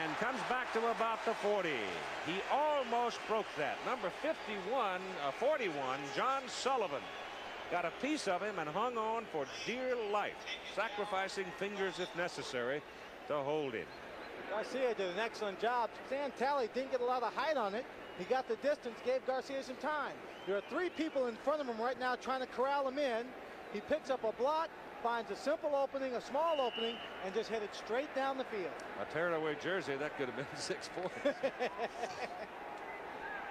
And comes back to about the 40. He almost broke that. Number 41, John Sullivan, got a piece of him and hung on for dear life, sacrificing fingers if necessary to hold him. Garcia did an excellent job. Stan Talley didn't get a lot of height on it. He got the distance, gave Garcia some time. There are 3 people in front of him right now trying to corral him in. He picks up a block, finds a simple opening, a small opening, and just headed straight down the field. A tearaway jersey, that could have been 6 points. You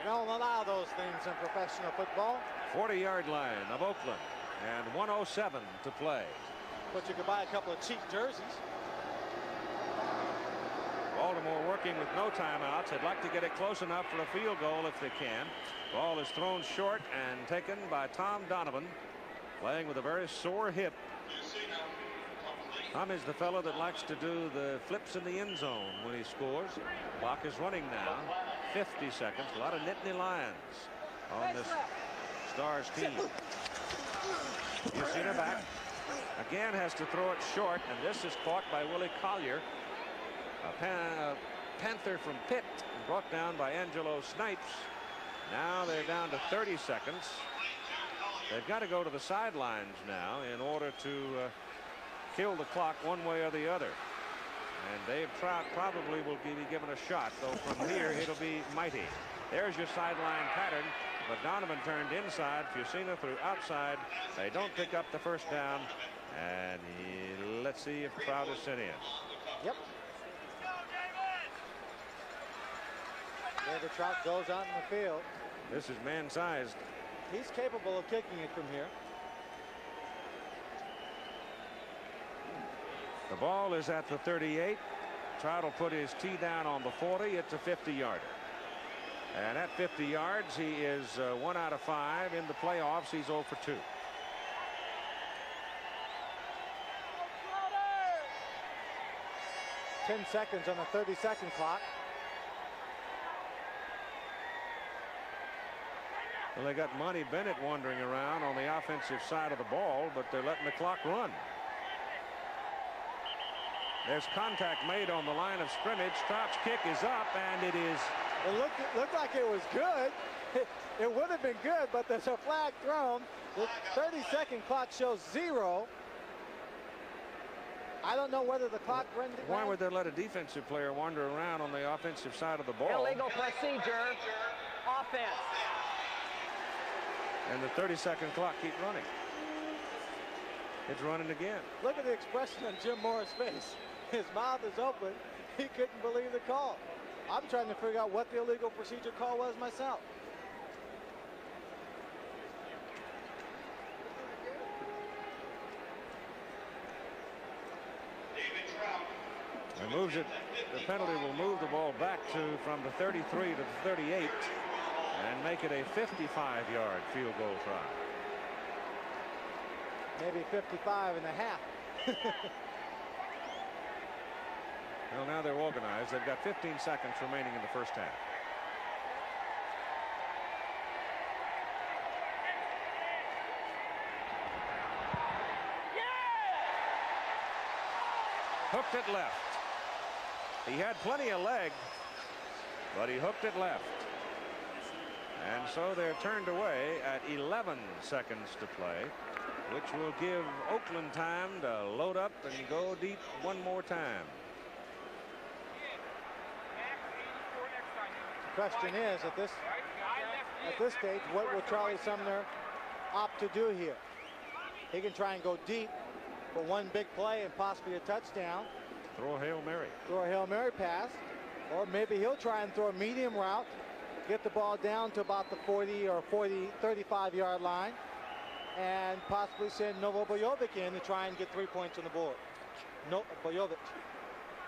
don't allow those things in professional football. 40-yard line of Oakland, and 1:07 to play. But you could buy a couple of cheap jerseys. Baltimore working with no timeouts. They'd like to get it close enough for a field goal if they can. Ball is thrown short and taken by Tom Donovan, playing with a very sore hip. Tom is the fellow that likes to do the flips in the end zone when he scores. Clock is running now. 50 seconds. A lot of Nittany Lions on this Stars team. Yusina back. Again has to throw it short, and this is caught by Willie Collier. A Panther from Pitt, brought down by Angelo Snipes. Now they're down to 30 seconds. They've got to go to the sidelines now in order to kill the clock one way or the other. And Dave Trout probably will be given a shot, though from here it'll be mighty. There's your sideline pattern, but Donovan turned inside. Fusina threw outside. They don't pick up the first down, and let's see if Trout is sent in. Yep. David Trout goes out in the field. This is man-sized. He's capable of kicking it from here. The ball is at the 38. Trout will put his tee down on the 40. It's a 50-yarder. And at 50 yards, he is 1 out of 5. In the playoffs, he's 0 for 2. Ten seconds on the 30-second clock. Well, they got Monty Bennett wandering around on the offensive side of the ball, but they're letting the clock run. There's contact made on the line of scrimmage. Trout's kick is up, and it is. It looked like it was good. It would have been good, but there's a flag thrown. The 30-second clock shows 0. I don't know whether the clock ran. Why would they let a defensive player wander around on the offensive side of the ball? Illegal procedure. Offense. And the 30-second clock keeps running. It's running again. Look at the expression on Jim Moore's face. His mouth is open. He couldn't believe the call. I'm trying to figure out what the illegal procedure call was myself. It moves it. The penalty will move the ball back from the 33 to the 38 and make it a 55-yard field goal try. Maybe 55 and a half. Well, now they're organized. They've got 15 seconds remaining in the first half. Hooked it left. He had plenty of leg, but he hooked it left. And so they're turned away at 11 seconds to play, which will give Oakland time to load up and go deep one more time. The question is, at this stage, what will Charlie Sumner opt to do here? He can try and go deep for one big play and possibly a touchdown. Throw a Hail Mary. Throw a Hail Mary pass. Or maybe he'll try and throw a medium route, get the ball down to about the 40 or 35-yard line, and possibly send Novo Bojovic in to try and get 3 points on the board. No, Bojovic.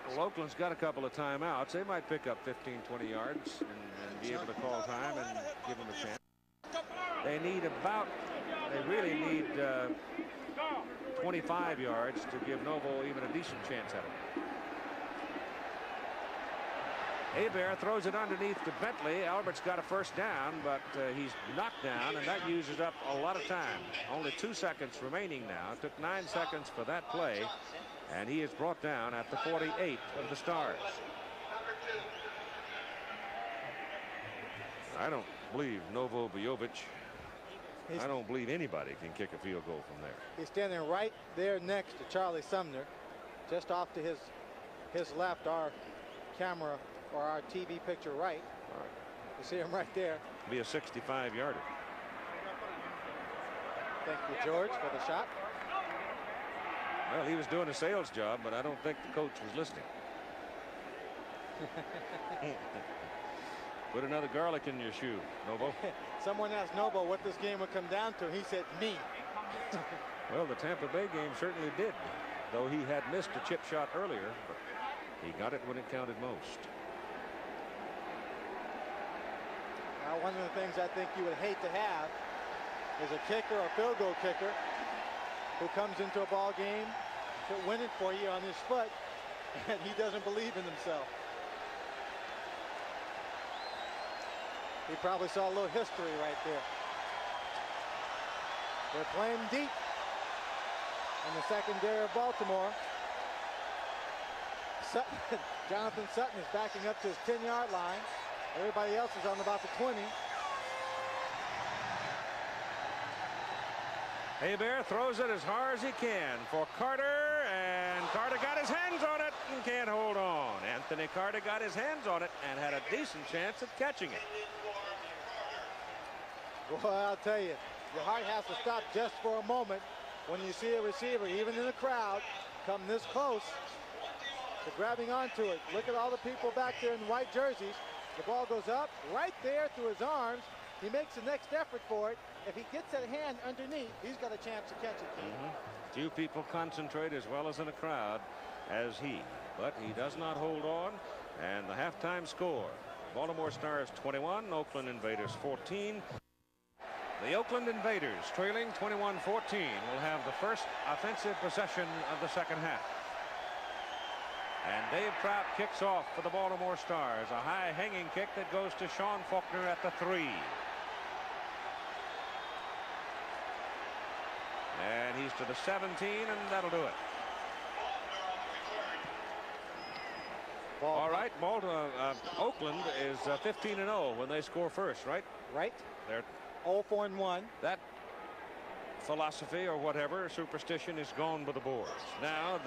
Well, Oakland's got a couple of timeouts. They might pick up 15, 20 yards and be able to call time and give them a chance. They really need 25 yards to give Novo even a decent chance at it. Hebert throws it underneath to Bentley. Albert's got a first down, but he's knocked down, and that uses up a lot of time. Only 2 seconds remaining now. It took 9 seconds for that play, and he is brought down at the 48 of the Stars. I don't believe Novo Bojovic. I don't believe anybody can kick a field goal from there. He's standing right there next to Charlie Sumner, just off to his left, our camera or our TV picture right. You see him right there. Be a 65-yarder. Thank you, George, for the shot. Well, he was doing a sales job, but I don't think the coach was listening. Put another garlic in your shoe, Novo. Someone asked Novo what this game would come down to. He said, me. Well, the Tampa Bay game certainly did, though he had missed a chip shot earlier, but he got it when it counted most. Now, one of the things I think you would hate to have is a kicker, a field goal kicker, who comes into a ball game to win it for you on his foot, and he doesn't believe in himself. He probably saw a little history right there. They're playing deep in the secondary of Baltimore. Jonathan Sutton is backing up to his 10-yard line. Everybody else is on about the 20. Hebert throws it as hard as he can for Carter, and Carter got his hands on it and can't hold on. Anthony Carter got his hands on it and had a decent chance at catching it. Well, I'll tell you, your heart has to stop just for a moment when you see a receiver, even in the crowd, come this close to grabbing onto it. Look at all the people back there in white jerseys. The ball goes up right there through his arms. He makes the next effort for it. If he gets that hand underneath, he's got a chance to catch it. Few people concentrate as well as in a crowd as he. but he does not hold on. And the halftime score, Baltimore Stars 21, Oakland Invaders 14. The Oakland Invaders, trailing 21-14, will have the first offensive possession of the second half. And Dave Trout kicks off for the Baltimore Stars. A high hanging kick that goes to Sean Faulkner at the 3. And he's to the 17, and that'll do it. All right, Oakland is 15-0 when they score first, right? Right. They're 0-4-1. That philosophy or whatever, superstition, is gone by the boards. Now,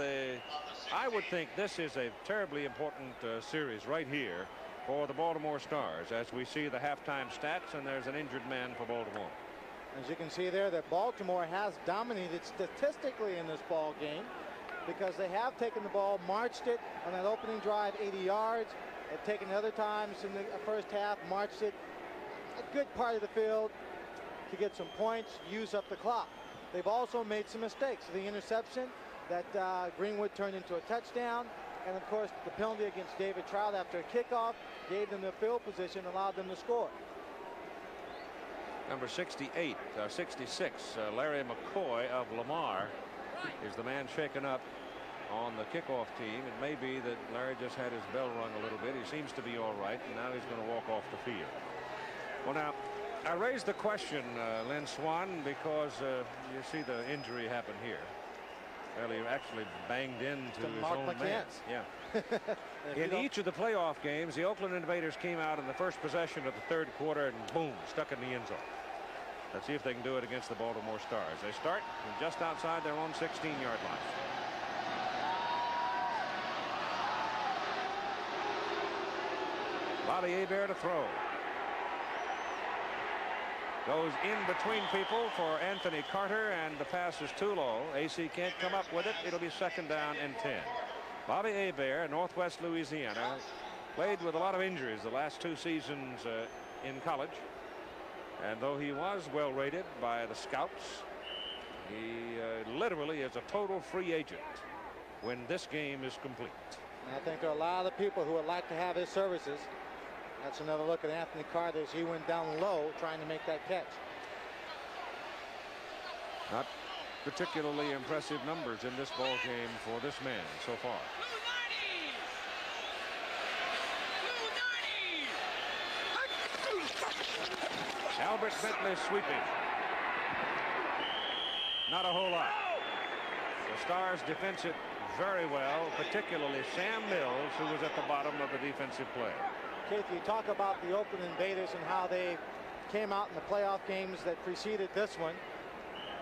I would think this is a terribly important series right here for the Baltimore Stars as we see the halftime stats, and there's an injured man for Baltimore. As you can see there, that Baltimore has dominated statistically in this ball game because they have taken the ball, marched it on that opening drive 80 yards. They've taken it other times in the first half, marched it a good part of the field to get some points, use up the clock. They've also made some mistakes. The interception that Greenwood turned into a touchdown, and of course the penalty against David Trout after a kickoff gave them the field position, allowed them to score. Number 66, Larry McCoy of Lamar, is the man shaken up on the kickoff team. It may be that Larry just had his bell rung a little bit. He seems to be all right, and now he's going to walk off the field. Well, now, I raised the question, Lynn Swan, because you see the injury happen here. Well, he actually banged into his own man. Yeah. In each of the playoff games, the Oakland Invaders came out in the first possession of the third quarter and boom, stuck in the end zone. Let's see if they can do it against the Baltimore Stars. They start just outside their own 16-yard line. Bobby Hebert to throw. Goes in between people for Anthony Carter, and the pass is too low. AC can't come up with it. It'll be second down and 10. Bobby Hebert, Northwest Louisiana, played with a lot of injuries the last 2 seasons in college. And though he was well rated by the scouts, he literally is a total free agent when this game is complete. And I think there are a lot of people who would like to have his services. That's another look at Anthony Carter as he went down low trying to make that catch. Not particularly impressive numbers in this ball game for this man so far. Albert Bentley sweeping. Not a whole lot. The Stars defense it very well, particularly Sam Mills, who was at the bottom of the defensive play. Keith, you talk about the Oakland Invaders and how they came out in the playoff games that preceded this one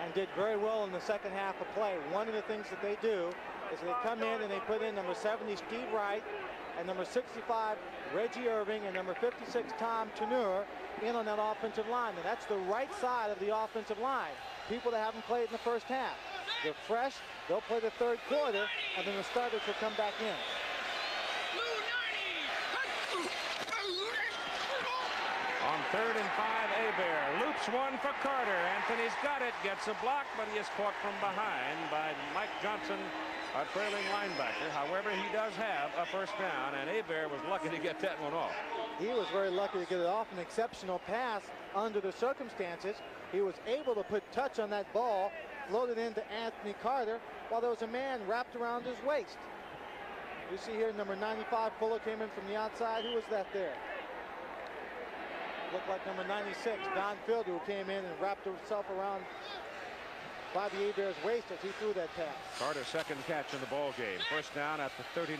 and did very well in the second half of play. One of the things that they do is they come in and they put in number 70 Steve Wright and number 65 Reggie Irving and number 56 Tom Tenure in on that offensive line. And that's the right side of the offensive line. People that haven't played in the first half. They're fresh, they'll play the third quarter, and then the starters will come back in. On 3rd and 5, Hebert loops one for Carter. Anthony's got it, gets a block, but he is caught from behind by Mike Johnson, a trailing linebacker. However, he does have a first down, and Hebert was lucky to get that one off. He was very lucky to get it off. An exceptional pass under the circumstances. He was able to put touch on that ball, floated into Anthony Carter, while there was a man wrapped around his waist. You see here, number 95, Fuller came in from the outside. Who was that there? Looked like number 96, Don Fielder, who came in and wrapped himself around Bobby Hebert's waist as he threw that pass. Carter's second catch in the ball game. First down at the 39.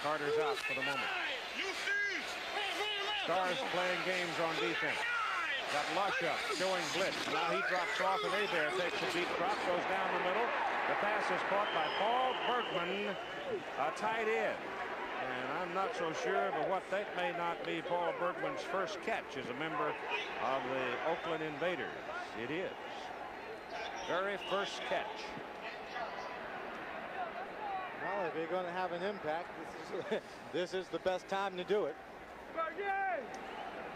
Carter's out for the moment. Stars playing games on defense. Got Lush up, showing blitz. Now he drops off, and Hebert takes a deep drop, goes down the middle. The pass is caught by Paul Bergman, a tight end. And I'm not so sure, but what that may not be Paul Bergman's first catch as a member of the Oakland Invaders. It is. Very first catch. Well, if you're going to have an impact, this is the best time to do it.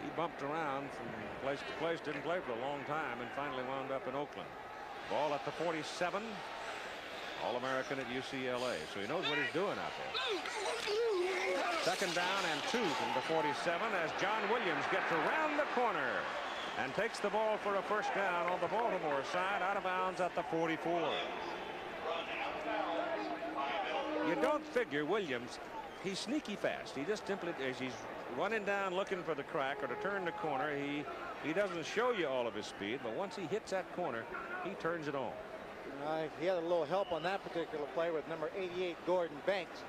He bumped around from place to place, didn't play for a long time, and finally wound up in Oakland. Ball at the 47. All-American at UCLA, so he knows what he's doing out there. Second down and 2 from the 47 as John Williams gets around the corner and takes the ball for a first down on the Baltimore side, out of bounds at the 44. You don't figure Williams, he's sneaky fast. He just simply, as he's running down looking for the crack or to turn the corner, he doesn't show you all of his speed, but once he hits that corner, he turns it on. He had a little help on that particular play with number 88 Gordon Banks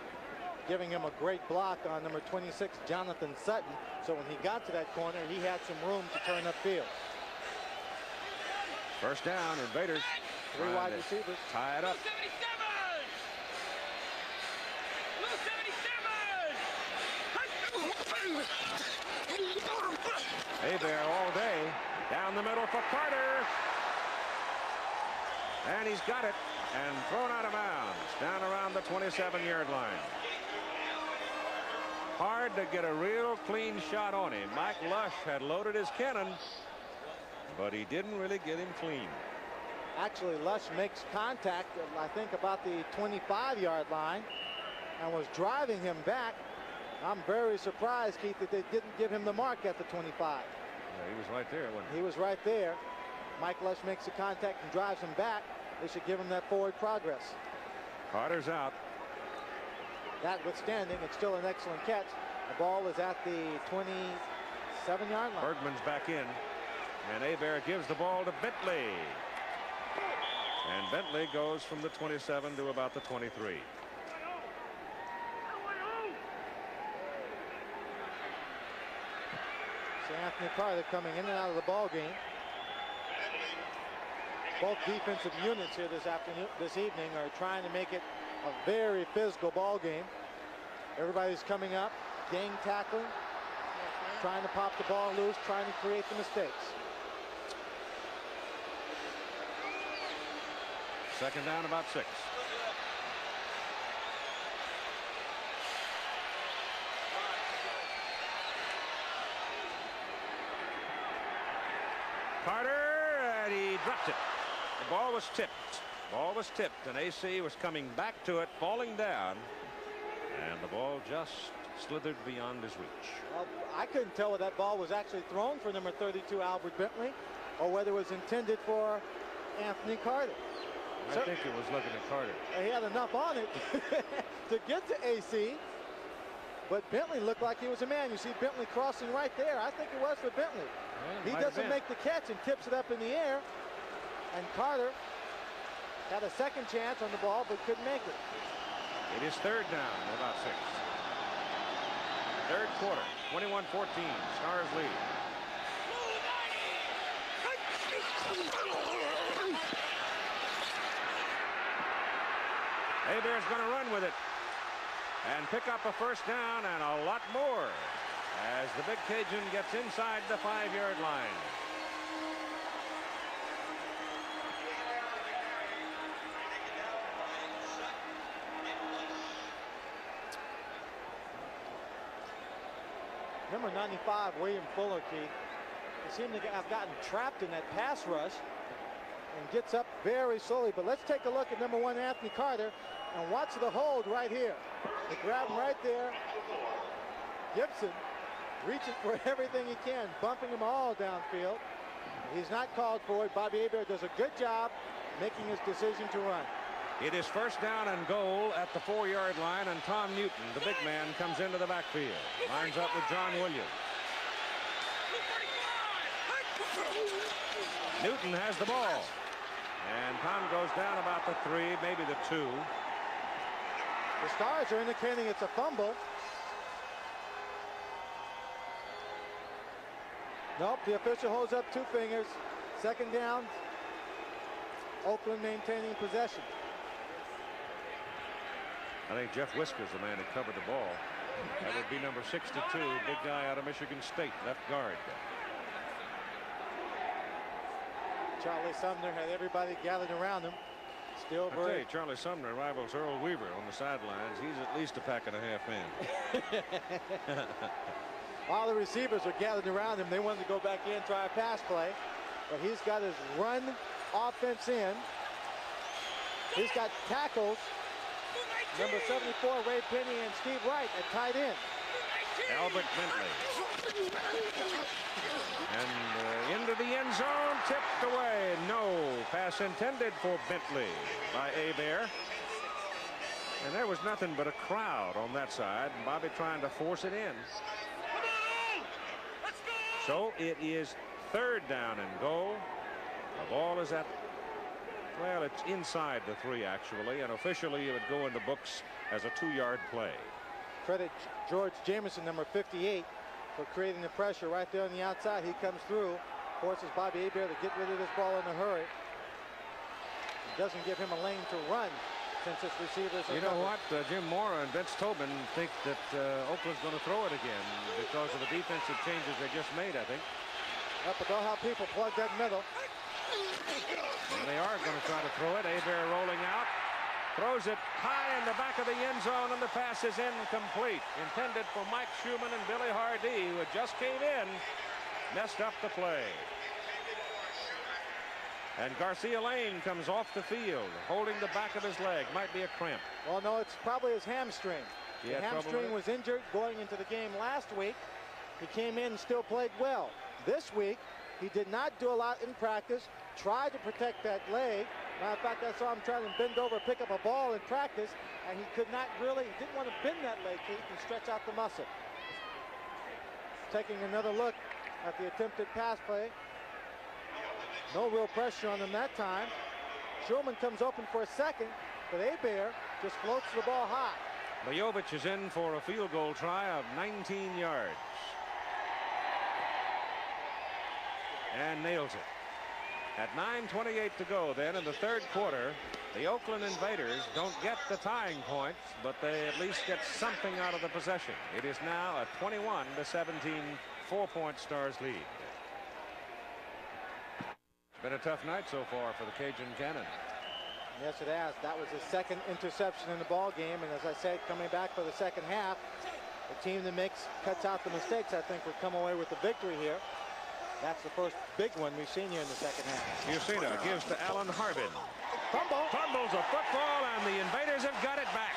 giving him a great block on number 26 Jonathan Sutton. So when he got to that corner, he had some room to turn upfield. First down, Invaders. 3 wide receivers. Tie it up. Hebert all day. Down the middle for Carter. And he's got it and thrown out of bounds down around the 27-yard line. Hard to get a real clean shot on him. Mike Lush had loaded his cannon, but he didn't really get him clean. Actually, Lush makes contact, I think, about the 25-yard line and was driving him back. I'm very surprised, Keith, that they didn't give him the mark at the 25. Yeah, he was right there, wasn't he? He was right there. Mike Lush makes the contact and drives him back. They should give him that forward progress. Carter's out. Notwithstanding, it's still an excellent catch. The ball is at the 27-yard line. Bergman's back in, and Hebert gives the ball to Bentley. And Bentley goes from the 27 to about the 23. So Anthony Carter coming in and out of the ball game. Both defensive units here this evening are trying to make it a very physical ball game. Everybody's coming up, gang tackling, trying to pop the ball loose, trying to create the mistakes. Second down, about 6. Carter, and he dropped it. The ball was tipped. Ball was tipped, and AC was coming back to it, falling down, and the ball just slithered beyond his reach. Well, I couldn't tell whether that ball was actually thrown for number 32 Albert Bentley or whether it was intended for Anthony Carter. I think it was looking at Carter. He had enough on it to get to AC, but Bentley looked like he was a man. You see Bentley crossing right there. I think it was for Bentley. Well, he doesn't make the catch and tips it up in the air, and Carter had a second chance on the ball but couldn't make it. It is third down, about 6. Third quarter, 21-14, Stars lead. Hebert's going to run with it and pick up a first down and a lot more as the big Cajun gets inside the 5-yard line. Number 95, William Fuller, Keith, he seemed to have gotten trapped in that pass rush and gets up very slowly. But let's take a look at number 1, Anthony Carter, and watch the hold right here. They grab him right there. Gibson reaches for everything he can, bumping him all downfield. He's not called for it. Bobby Hebert does a good job making his decision to run. It is first down and goal at the 4-yard line, and Tom Newton, the big man, comes into the backfield. Lines up with John Williams. Newton has the ball. And Tom goes down about the 3, maybe the 2. The Stars are indicating it's a fumble. Nope, the official holds up 2 fingers. Second down. Oakland maintaining possession. I think Jeff Wisker's the man who covered the ball. That would be number 62, big guy out of Michigan State, left guard. Charlie Sumner had everybody gathered around him. Still I tell you, Charlie Sumner rivals Earl Weaver on the sidelines. He's at least a pack and a half in. All the receivers are gathered around him. They wanted to go back in, try a pass play, but he's got his run offense in. He's got tackles. Number 74, Ray Penny, and Steve Wright at tight end. Albert Bentley. And into the end zone, tipped away. No pass intended for Bentley by Hebert. And there was nothing but a crowd on that side. Bobby trying to force it in. So it is 3rd down and goal. The ball is at, well, it's inside the 3 actually, and officially it would go in the books as a 2-yard play. Credit George Jameson, number 58, for creating the pressure right there on the outside. He comes through, forces Bobby Hebert to get rid of this ball in a hurry. It doesn't give him a lane to run since its receivers are You know covered. what? Jim Mora and Vince Tobin think that Oakland's going to throw it again because of the defensive changes they just made, I think. Yep, but they'll have people plug that middle. And they are going to try to throw it. Hebert rolling out. Throws it high in the back of the end zone, and the pass is incomplete. Intended for Mike Schumann and Billy Hardy, who had just came in. Messed up the play. And Garcia Lane comes off the field, holding the back of his leg. Might be a cramp. Well, no, it's probably his hamstring. The hamstring was injured going into the game last week. He came in and still played well. This week, he did not do a lot in practice, tried to protect that leg. Matter of fact, I saw him trying to bend over, pick up a ball in practice, and he could not really, he didn't want to bend that leg, Keith, and stretch out the muscle. Taking another look at the attempted pass play. No real pressure on him that time. Schulman comes open for a second, but Hebert just floats the ball high. Lejovic is in for a field goal try of 19 yards. And nails it. At 9:28 to go then in the 3rd quarter, the Oakland Invaders don't get the tying points, but they at least get something out of the possession. It is now a 21-17 4-point Stars lead. Been a tough night so far for the Cajun Cannon. Yes, it has. That was his 2nd interception in the ball game, and as I said, coming back for the 2nd half, the team that cuts out the mistakes, I think, will come away with the victory here. That's the first big one we've seen here in the 2nd half. Yusina gives to Alan Harbin. Fumble. Fumbles a football, and the Invaders have got it back.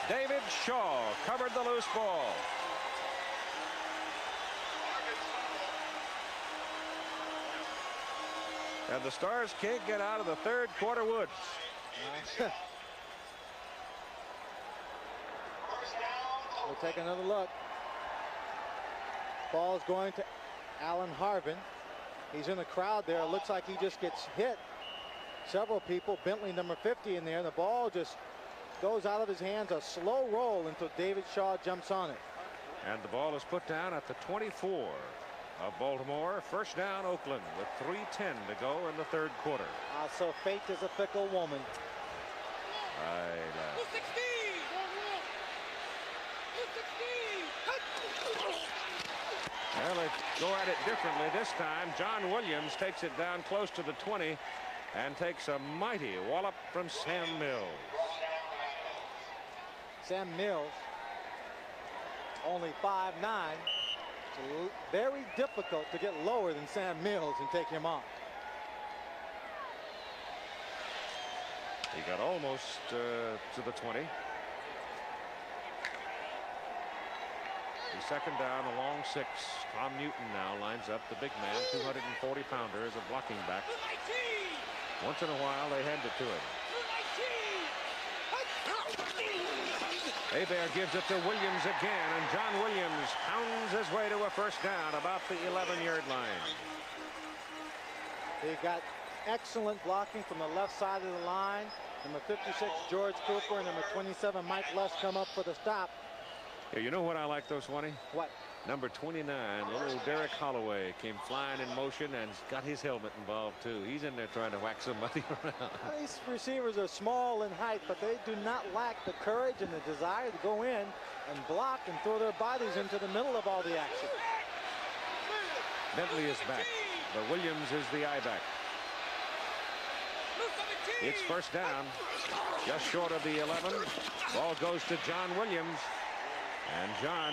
David Shaw covered the loose ball. And the Stars can't get out of the 3rd quarter woods. We'll take another look. Ball is going to Alan Harbin. He's in the crowd there. It looks like he just gets hit. Several people. Bentley, number 50, in there. The ball just goes out of his hands. A slow roll until David Shaw jumps on it. And the ball is put down at the 24 of Baltimore. First down, Oakland, with 3:10 to go in the 3rd quarter. So fate is a fickle woman. Well, they go at it differently this time. John Williams takes it down close to the 20 and takes a mighty wallop from Sam Mills. Sam Mills, only 5'9". It's very difficult to get lower than Sam Mills and take him off. He got almost to the 20. The 2nd down, a long 6. Tom Newton now lines up, the big man, 240-pounder, as a blocking back. Once in a while, they hand it to him. Hebert gives it to Williams again, and John Williams pounds his way to a first down about the 11-yard line. They got excellent blocking from the left side of the line. Number 56, George Cooper, and number 27, Mike Less, come up for the stop. Yeah, you know what I like, though, Swanee? What? Number 29, little Derek Holloway, came flying in motion and got his helmet involved, too. He's in there trying to whack somebody around. These receivers are small in height, but they do not lack the courage and the desire to go in and block and throw their bodies into the middle of all the action. Bentley is back, but Williams is the I-back. It's first down, just short of the 11. Ball goes to John Williams. And John,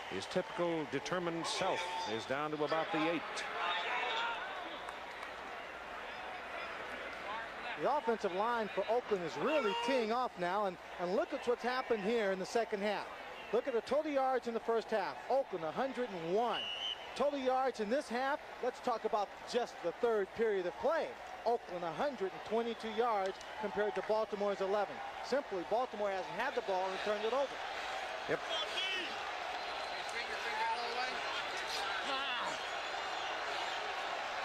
his typical determined self, is down to about the 8. The offensive line for Oakland is really teeing off now, and look at what's happened here in the second half. Look at the total yards in the first half. Oakland 101. Total yards in this half, let's talk about just the third period of play. Oakland 122 yards compared to Baltimore's 11. Simply, Baltimore hasn't had the ball and turned it over. Yep.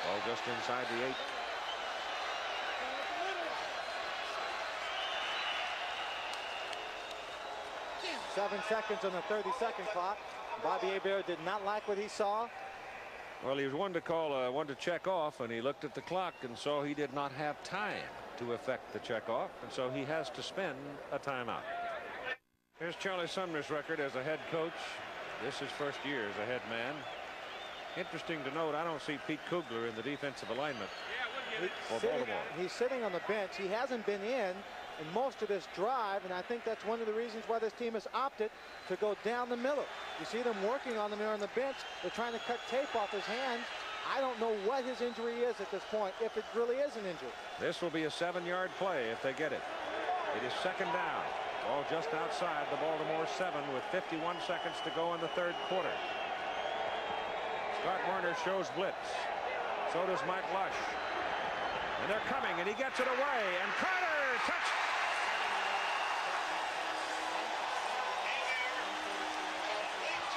Ball just inside the 8. Seven seconds on the 30-second clock. Bobby Hebert did not like what he saw. Well, he was one to call, one to check off, and he looked at the clock and saw he did not have time to effect the check off, and so he has to spend a timeout. Here's Charlie Sumner's record as a head coach. This is first year as a head man. Interesting to note, I don't see Pete Kugler in the defensive alignment for Baltimore. He's sitting on the bench. He hasn't been in most of this drive, and I think that's one of the reasons why this team has opted to go down the middle. You see them working on him there on the bench. They're trying to cut tape off his hands. I don't know what his injury is at this point, if it really is an injury. This will be a 7-yard play if they get it. It is second down. Ball just outside the Baltimore 7 with 51 seconds to go in the third quarter. Scott Werner shows blitz. So does Mike Lush. And they're coming, and he gets it away. And Carter, touch.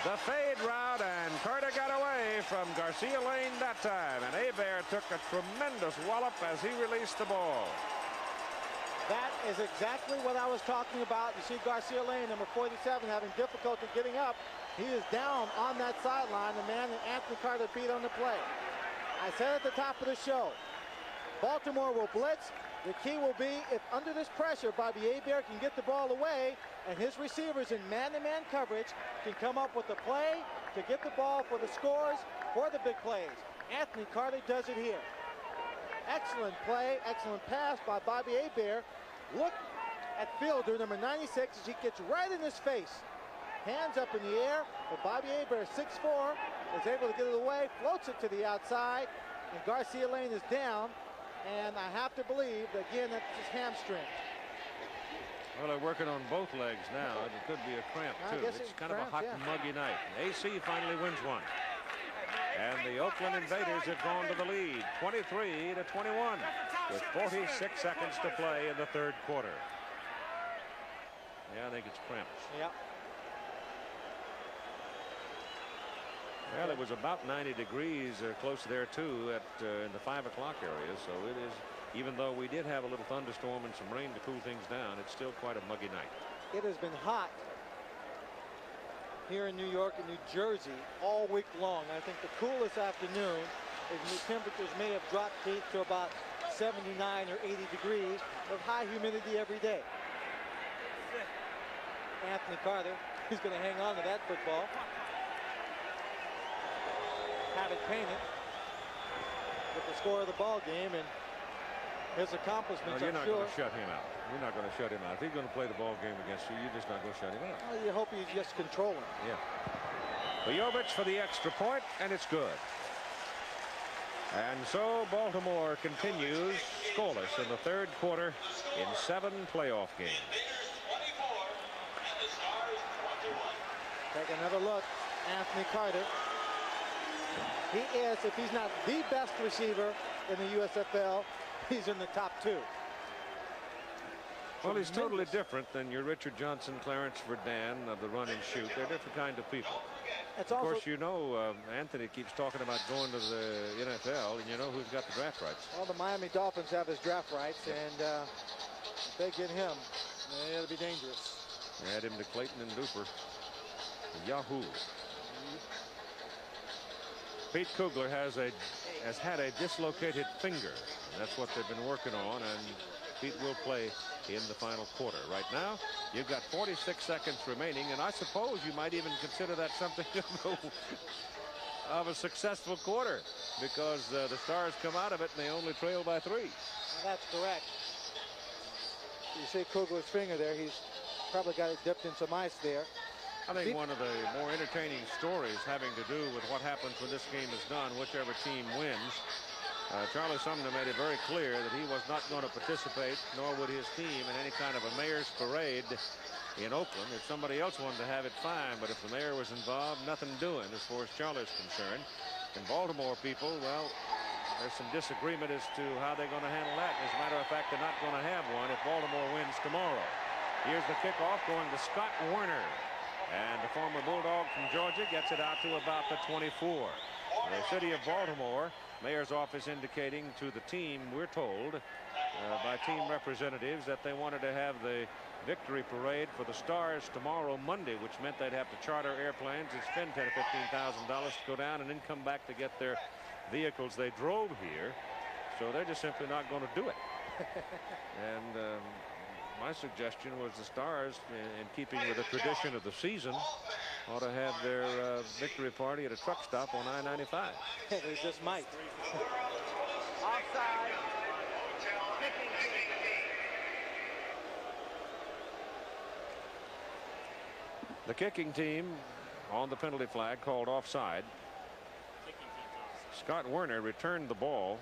The fade route, and Carter got away from Garcia Lane that time. And Hebert took a tremendous wallop as he released the ball. That is exactly what I was talking about. You see Garcia Lane, number 47, having difficulty getting up. He is down on that sideline, the man that Anthony Carter beat on the play. I said at the top of the show, Baltimore will blitz. The key will be if under this pressure, Bobby Hebert can get the ball away, and his receivers in man-to-man coverage can come up with the play to get the ball for the scores, for the big plays. Anthony Carter does it here. Excellent play, excellent pass by Bobby Hebert. Look at fielder number 96 as he gets right in his face. Hands up in the air, but Bobby Hebert, 6'4", is able to get it away, floats it to the outside, and Garcia Lane is down. And I have to believe, again, that's his hamstring. Well, they're working on both legs now. It could be a cramp, too. It's kind of a hot and muggy night. AC finally wins one. And the Oakland Invaders have gone to the lead, 23-21, with 46 seconds to play in the third quarter. Yeah, I think it's cramps. Yep. Well, it was about 90 degrees close there, too, in the 5 o'clock area. So it is, even though we did have a little thunderstorm and some rain to cool things down, it's still quite a muggy night. It has been hot here in New York and New Jersey all week long. I think the coolest afternoon is the temperatures may have dropped to about 79 or 80 degrees with high humidity every day. Anthony Carter is going to hang on to that football. Have it painted with the score of the ball game and his accomplishments. No, you're not going to shut him out. You're not going to shut him out. If he's going to play the ball game against you, you're just not going to shut him out. Well, you hope he's just controlling. Yeah. Bojovich for the extra point, and it's good. And so Baltimore continues scoreless in the third quarter in 7 playoff games. Take another look. Anthony Carter. He is, if he's not the best receiver in the USFL, he's in the top 2. Well, he's totally different than your Richard Johnson, Clarence Verdun of the run and shoot. They're different kind of people. Of course, you know, Anthony keeps talking about going to the NFL, and you know who's got the draft rights. Well, the Miami Dolphins have his draft rights, and if they get him, it'll be dangerous. Add him to Clayton and Duper. Yahoo. Pete Kugler has had a dislocated finger. That's what they've been working on, and Pete will play in the final quarter. Right now, you've got 46 seconds remaining, and I suppose you might even consider that something of a successful quarter, because the Stars come out of it and they only trail by 3. That's correct. You see Kugler's finger there. He's probably got it dipped in some ice there. I think one of the more entertaining stories having to do with what happens when this game is done, whichever team wins, Charlie Sumner made it very clear that he was not going to participate, nor would his team, in any kind of a mayor's parade in Oakland. If somebody else wanted to have it, fine, but if the mayor was involved, nothing doing as far as Charlie's concerned. And Baltimore people, well, there's some disagreement as to how they're going to handle that. As a matter of fact, they're not going to have one if Baltimore wins tomorrow. Here's the kickoff going to Scott Werner. And the former Bulldog from Georgia gets it out to about the 24. The city of Baltimore, mayor's office indicating to the team, we're told by team representatives, that they wanted to have the victory parade for the Stars tomorrow, Monday, which meant they'd have to charter airplanes and spend $10,000 to $15,000 to go down and then come back to get their vehicles they drove here. So they're just simply not going to do it. And my suggestion was the Stars, in keeping with the tradition of the season, ought to have their victory party at a truck stop on I-95. They just might. Offside. Kicking. The kicking team on the penalty flag called offside. Scott Werner returned the ball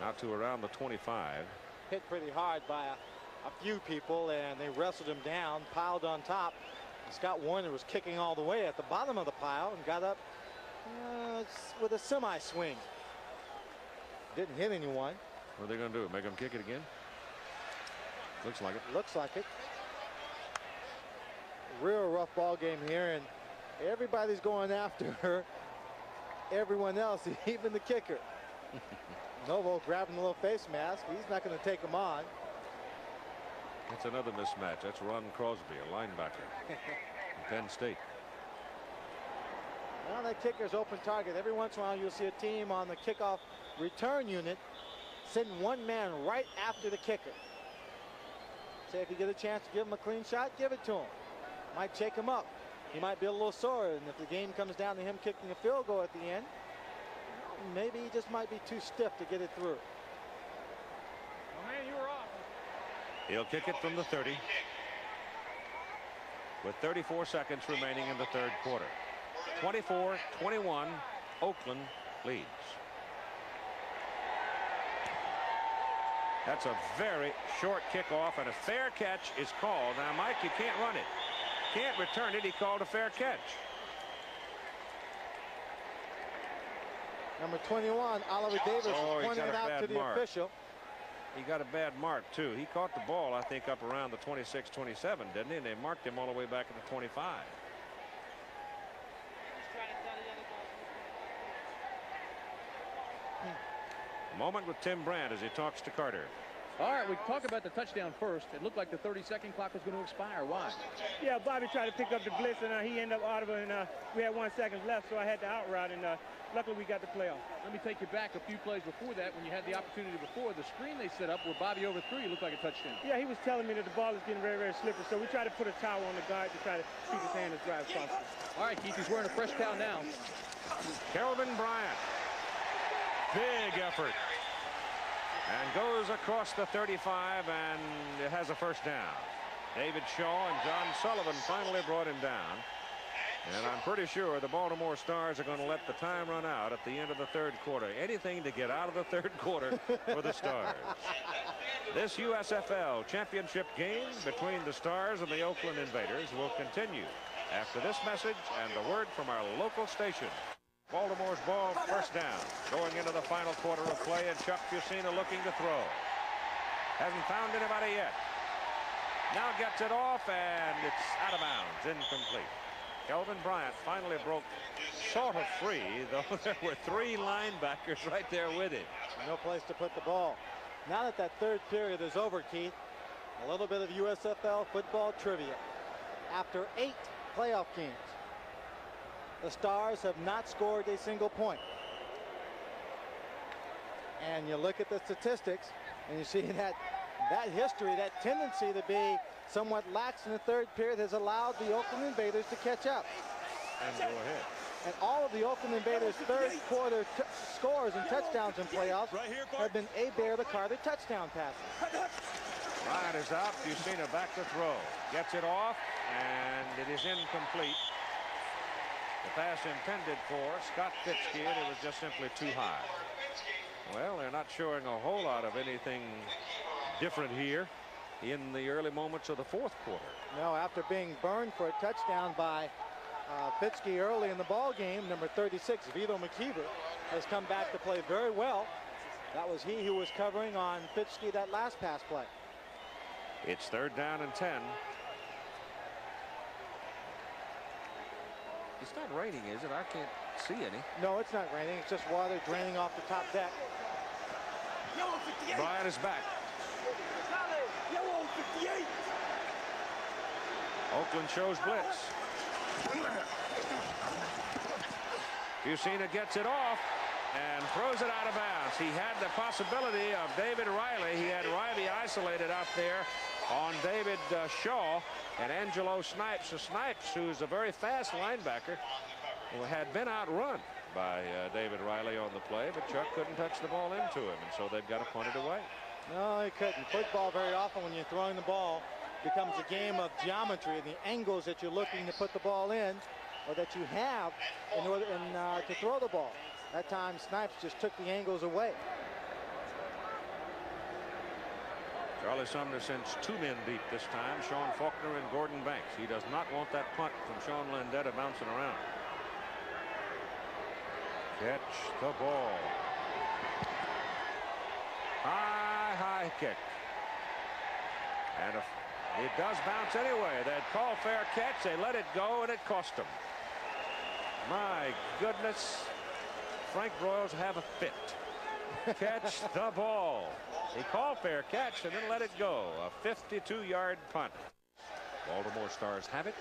out to around the 25. Hit pretty hard by a few people, and they wrestled him down, piled on top. And Scott Werner was kicking all the way at the bottom of the pile and got up with a semi-swing. Didn't hit anyone. What are they going to do? Make him kick it again? Looks like it. Looks like it. Real rough ball game here, and everybody's going after everyone else, even the kicker. Novo grabbing a little face mask. He's not going to take him on. That's another mismatch. That's Ron Crosby, a linebacker from Penn State. Well, that kicker's open target. Every once in a while you'll see a team on the kickoff return unit send one man right after the kicker. Say if you get a chance to give him a clean shot, give it to him. Might shake him up. He might be a little sore, and if the game comes down to him kicking a field goal at the end, maybe he just might be too stiff to get it through. Oh, man, you were off. He'll kick it from the 30 with 34 seconds remaining in the third quarter. 24-21, Oakland leads. That's a very short kickoff, and a fair catch is called. Now, Mike, you can't run it. Can't return it. He called a fair catch. Number 21, Oliver Davis, pointing it out to the official. He got a bad mark, too. He caught the ball, I think, up around the 26-27, didn't he? And they marked him all the way back at the 25. A moment with Tim Brandt as he talks to Carter. All right, we talk about the touchdown first. It looked like the 30-second clock was going to expire. Why? Yeah, Bobby tried to pick up the blitz, and he ended up out of it, and we had 1 second left, so I had to outroute, and luckily we got the play off. Let me take you back a few plays before that. When you had the opportunity before, the screen they set up where Bobby overthrew, you looked like a touchdown. Yeah, he was telling me that the ball is getting very, very slippery, so we tried to put a towel on the guard to try to keep his hand as dry as possible. All right, Keith, he's wearing a fresh towel now. Kelvin Bryant. Big effort. And goes across the 35, and it has a first down. David Shaw and John Sullivan finally brought him down. And I'm pretty sure the Baltimore Stars are going to let the time run out at the end of the third quarter. Anything to get out of the third quarter for the Stars. This USFL championship game between the Stars and the Oakland Invaders will continue after this message and a word from our local station. Baltimore's ball, first down, going into the final quarter of play, and Chuck Fusina looking to throw. Hasn't found anybody yet. Now gets it off, and it's out of bounds, incomplete. Kelvin Bryant finally broke sort of free, though there were three linebackers right there with him. No place to put the ball. Now that third period is over, Keith, a little bit of USFL football trivia. After 8 playoff games, the Stars have not scored a single point. And you look at the statistics, and you see that history, that tendency to be somewhat lax in the third period has allowed the Oakland Invaders to catch up. And go ahead. And all of the Oakland Invaders' third quarter scores and touchdowns in playoffs have been Bear to Carter touchdown passes. Bryant is out. Fusina back to throw. Gets it off, and it is incomplete. The pass intended for Scott Fitzke, and it was just simply too high. Well, they're not showing a whole lot of anything different here in the early moments of the fourth quarter. No, after being burned for a touchdown by Fitzke early in the ball game, number 36, Vito McKeever, has come back to play very well. That was he who was covering on Fitzke that last pass play. It's 3rd down and 10. It's not raining, is it? I can't see any. No, it's not raining. It's just water draining off the top deck. Bryant is back. Oakland shows blitz. Fusina gets it off and throws it out of bounds. He had the possibility of David Riley. He had Riley isolated out there on David Shaw, and Angelo Snipes. Snipes, who's a very fast linebacker, who had been outrun by David Riley on the play, but Chuck couldn't touch the ball into him, and so they've got to punt it away. No, he couldn't. Football, very often when you're throwing the ball, becomes a game of geometry and the angles that you're looking to put the ball in, or that you have in order to throw the ball. That time Snipes just took the angles away. Charlie Sumner sends 2 men deep this time, Sean Faulkner and Gordon Banks. He does not want that punt from Sean Landetta bouncing around. Catch the ball. High kick. And it does bounce anyway. They'd call fair catch. They let it go, and it cost them. My goodness. Frank Broyles have a fit. Catch the ball. He called fair catch and then let it go. A 52-yard punt. Baltimore Stars have it.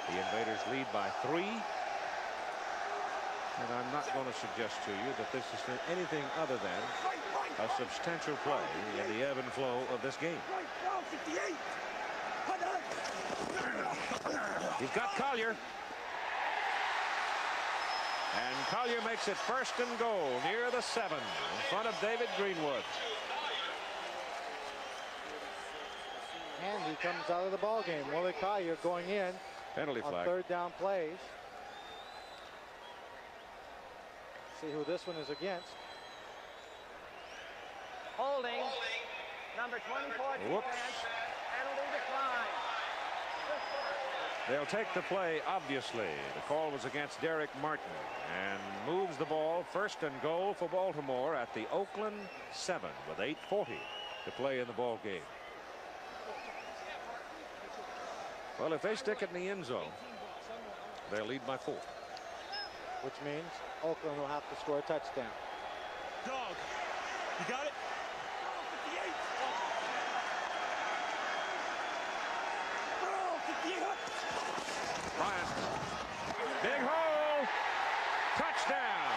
The Invaders lead by 3. And I'm not going to suggest to you that this is anything other than a substantial play in the ebb and flow of this game. He's got Collier. And Collier makes it 1st and goal near the 7 in front of David Greenwood. And he comes out of the ball game. Willie Collier going in penalty on flag. 3rd down plays. See who this one is against. Holding. Number 24 defense. Penalty decline. They'll take the play, obviously. The call was against Derek Martin, and moves the ball 1st and goal for Baltimore at the Oakland 7 with 8:40 to play in the ball game. Well, if they stick it in the end zone, they'll lead by 4. Which means Oakland will have to score a touchdown. Dog, you got it? Bryant. Big hole. Touchdown.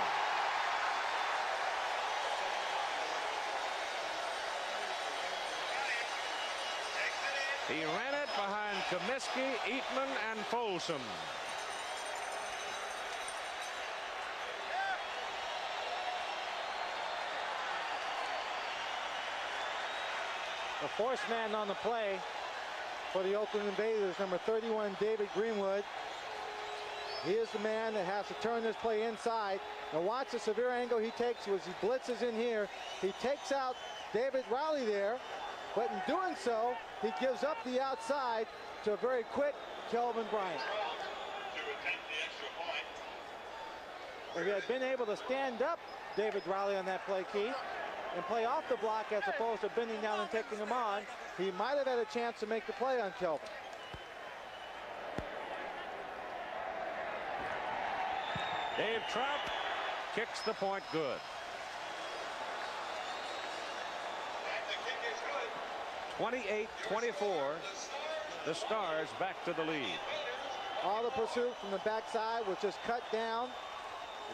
He ran it behind Comiskey, Eatman, and Folsom. The 4th man on the play for the Oakland Invaders, number 31, David Greenwood. He is the man that has to turn this play inside. Now watch the severe angle he takes as he blitzes in here. He takes out David Riley there, but in doing so, he gives up the outside to a very quick Kelvin Bryant. If he had been able to stand up David Riley on that play, Keith, and play off the block as opposed to bending down and taking him on, he might have had a chance to make the play on Kelvin. Dave Trout kicks the point good. 28-24. The Stars back to the lead. All the pursuit from the backside was just cut down.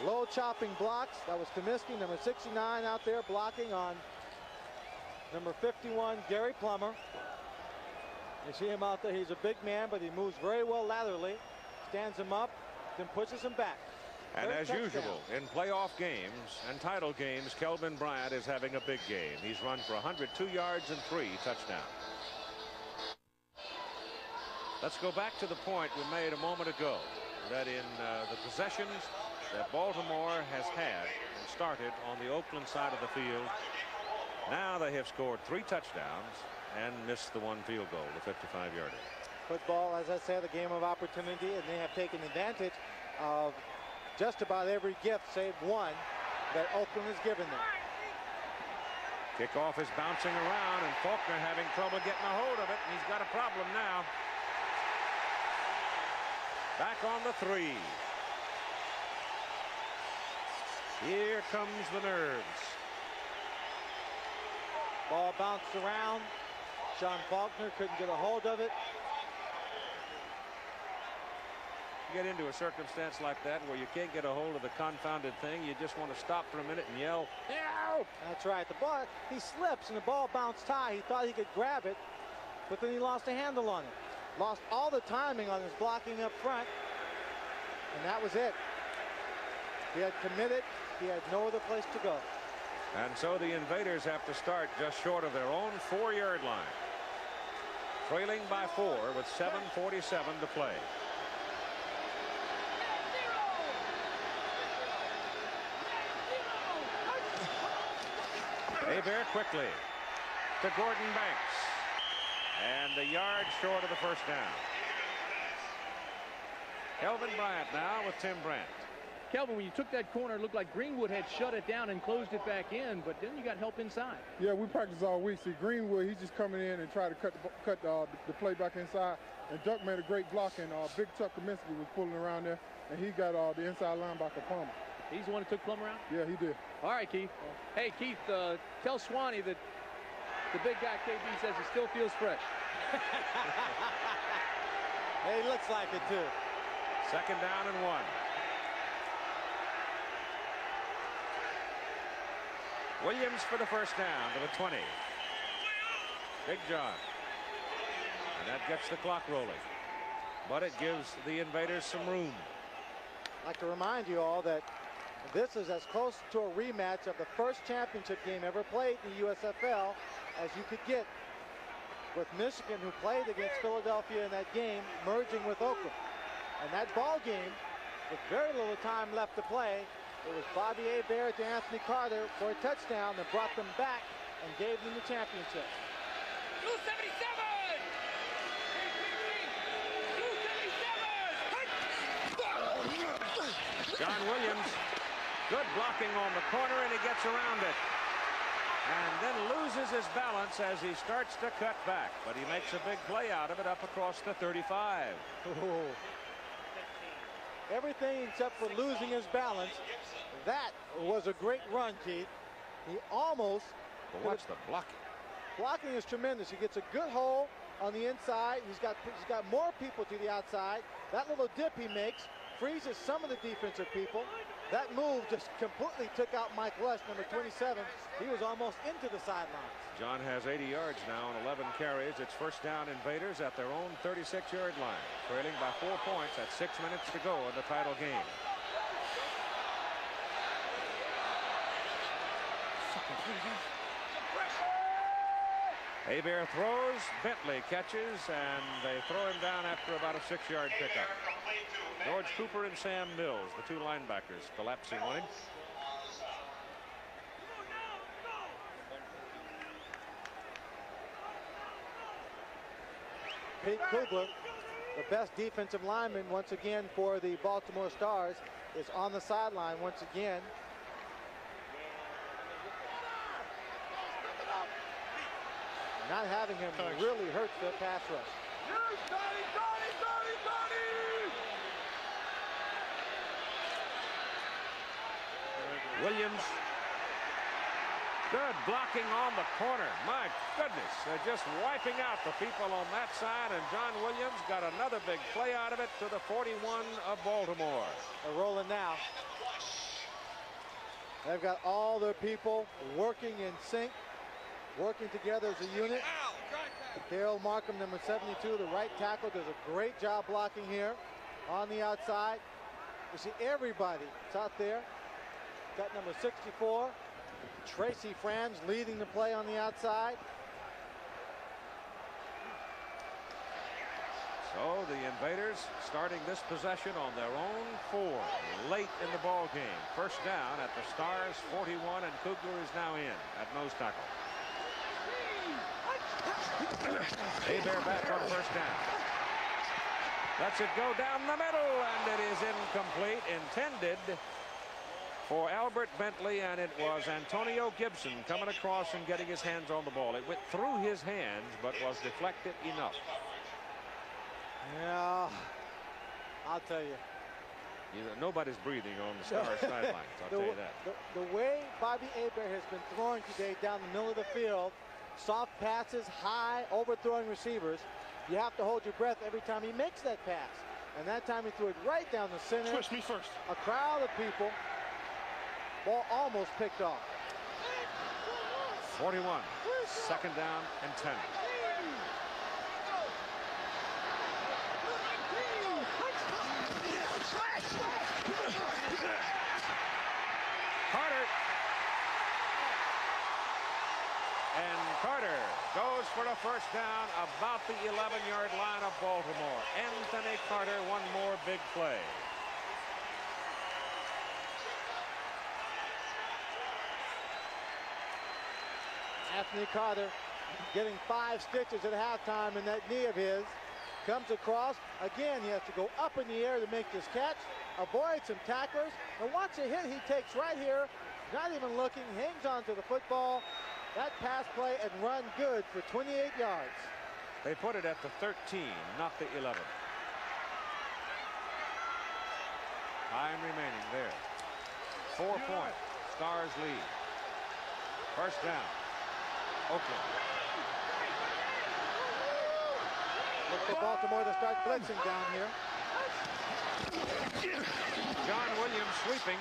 Low chopping blocks. That was Comiskey, number 69, out there blocking on number 51, Gary Plummer. You see him out there. He's a big man, but he moves very well laterally. Stands him up, then pushes him back. And as usual, in playoff games and title games, Kelvin Bryant is having a big game. He's run for 102 yards and 3 touchdowns. Let's go back to the point we made a moment ago. that in the possessions that Baltimore has had and started on the Oakland side of the field, now they have scored 3 touchdowns and missed the 1 field goal, the 55-yarder. Football, as I said, a game of opportunity, and they have taken advantage of just about every gift, save one, that Oakland has given them. Kickoff is bouncing around, and Faulkner having trouble getting a hold of it, and he's got a problem now. Back on the 3. Here comes the nerves. Ball bounced around. Sean Faulkner couldn't get a hold of it. You get into a circumstance like that where you can't get a hold of the confounded thing, you just want to stop for a minute and yell, "Help!" That's right. The ball, he slips and the ball bounced high. He thought he could grab it, but then he lost a handle on it. Lost all the timing on his blocking up front, and that was it. He had committed. He had no other place to go. And so the Invaders have to start just short of their own 4-yard line. Trailing by 4 with 7:47 to play. Hebert quickly to Gordon Banks, and a yard short of the first down. Kelvin Bryant now with Tim Brandt. Kelvin, when you took that corner, it looked like Greenwood had shut it down and closed it back in, but then you got help inside. Yeah, we practiced all week. See, Greenwood, he's just coming in and try to cut the play back inside. And Duck made a great block, and Big Chuck Kaminsky was pulling around there, and he got the inside linebacker Palmer. He's the one who took Plum around? Yeah, he did. All right, Keith. Hey, Keith, tell Swanee that the big guy KB says he still feels fresh. Hey, he looks like it too. 2nd down and 1. Williams for the first down to the 20. Big John. And that gets the clock rolling. But it gives the Invaders some room. I'd like to remind you all that this is as close to a rematch of the first championship game ever played in the USFL as you could get, with Michigan, who played against Philadelphia in that game, merging with Oakland. And that ball game, with very little time left to play, it was Bobby Hebert to Anthony Carter for a touchdown that brought them back and gave them the championship. 277! 277! John Williams, good blocking on the corner, and he gets around it. And then loses his balance as he starts to cut back. But he makes a big play out of it up across the 35. Oh. Everything except for losing his balance. That was a great run, Keith. He almost... But watch the blocking. Blocking is tremendous. He gets a good hole on the inside. He's got more people to the outside. That little dip he makes freezes some of the defensive people. That move just completely took out Mike Lush, number 27. He was almost into the sidelines. John has 80 yards now on 11 carries. It's first down Invaders at their own 36-yard line, trailing by 4 points at 6 minutes to go in the title game. Hebert throws, Bentley catches, and they throw him down after about a 6-yard pickup. George Cooper and Sam Mills, the 2 linebackers, collapsing on him. Pete Kugler, the best defensive lineman once again for the Baltimore Stars, is on the sideline once again. Not having him really hurts the pass rush. Williams, good blocking on the corner. My goodness, they're just wiping out the people on that side, and John Williams got another big play out of it to the 41 of Baltimore. They're rolling now. They've got all their people working in sync, working together as a unit. Daryl Markham, number 72, the right tackle, does a great job blocking here on the outside. You see everybody is out there. Got number 64, Tracy Franz, leading the play on the outside. So the Invaders starting this possession on their own 4 late in the ball game. First down at the Stars 41, and Kugler is now in at nose tackle. Hebert back on first down. Lets it go down the middle, and it is incomplete. Intended for Albert Bentley, and it was Antonio Gibson coming across and getting his hands on the ball. It went through his hands, but was deflected enough. Yeah, I'll tell you. Nobody's breathing on the Stars sidelines, I'll tell you that. The way Bobby Hebert has been throwing today down the middle of the field, soft passes, high, overthrowing receivers, you have to hold your breath every time he makes that pass. And that time he threw it right down the center. Twist me first. A crowd of people. Ball almost picked off. 41. Second down and 10. Carter. And Carter goes for a first down about the 11-yard line of Baltimore. Anthony Carter, one more big play. Anthony Carter getting 5 stitches at halftime in that knee of his. Comes across. Again, he has to go up in the air to make this catch. Avoid some tacklers. And watch a hit he takes right here. Not even looking. Hangs on to the football. That pass play and run good for 28 yards. They put it at the 13, not the 11. Time remaining there. 4 points. Stars lead. First down. Oakland. Look for Baltimore to start blitzing down here. John Williams sweeping.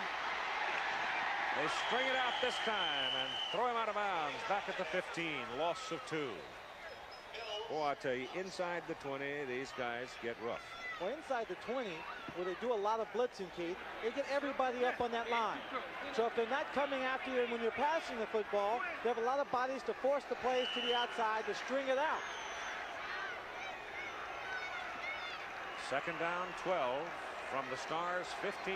They string it out this time and throw him out of bounds back at the 15. Loss of 2. Boy, I tell you, inside the 20, these guys get rough. Well, inside the 20, where they do a lot of blitzing, Keith, they get everybody up on that line. So if they're not coming after you when you're passing the football, they have a lot of bodies to force the plays to the outside to string it out. Second down, 12 from the Stars, 15.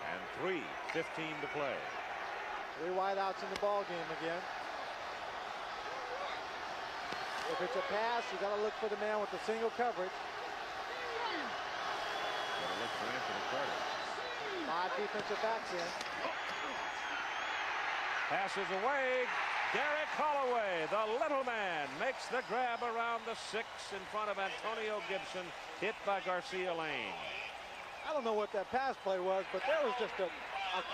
And 3:15 to play. 3 wideouts in the ball game again. If it's a pass, you got to look for the man with the single coverage. Got to look for Anthony Carter. 5 defensive backs in. Passes away. Derek Holloway, the little man, makes the grab around the 6 in front of Antonio Gibson, hit by Garcia Lane. I don't know what that pass play was, but there was just a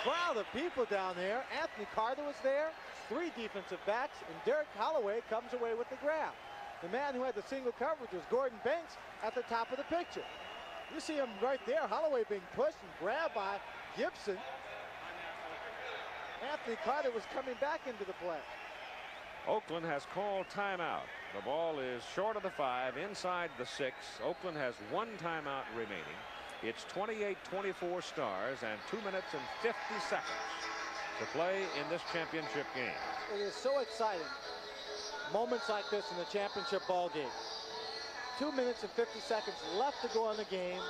crowd of people down there. Anthony Carter was there, 3 defensive backs, and Derek Holloway comes away with the grab. The man who had the single coverage was Gordon Banks at the top of the picture. You see him right there, Holloway being pushed and grabbed by Gibson. Anthony Carter was coming back into the play. Oakland has called timeout. The ball is short of the 5, inside the 6. Oakland has 1 timeout remaining. It's 28-24 Stars and 2 minutes and 50 seconds to play in this championship game. It is so exciting. Moments like this in the championship ball game. 2 minutes and 50 seconds left to go in the game.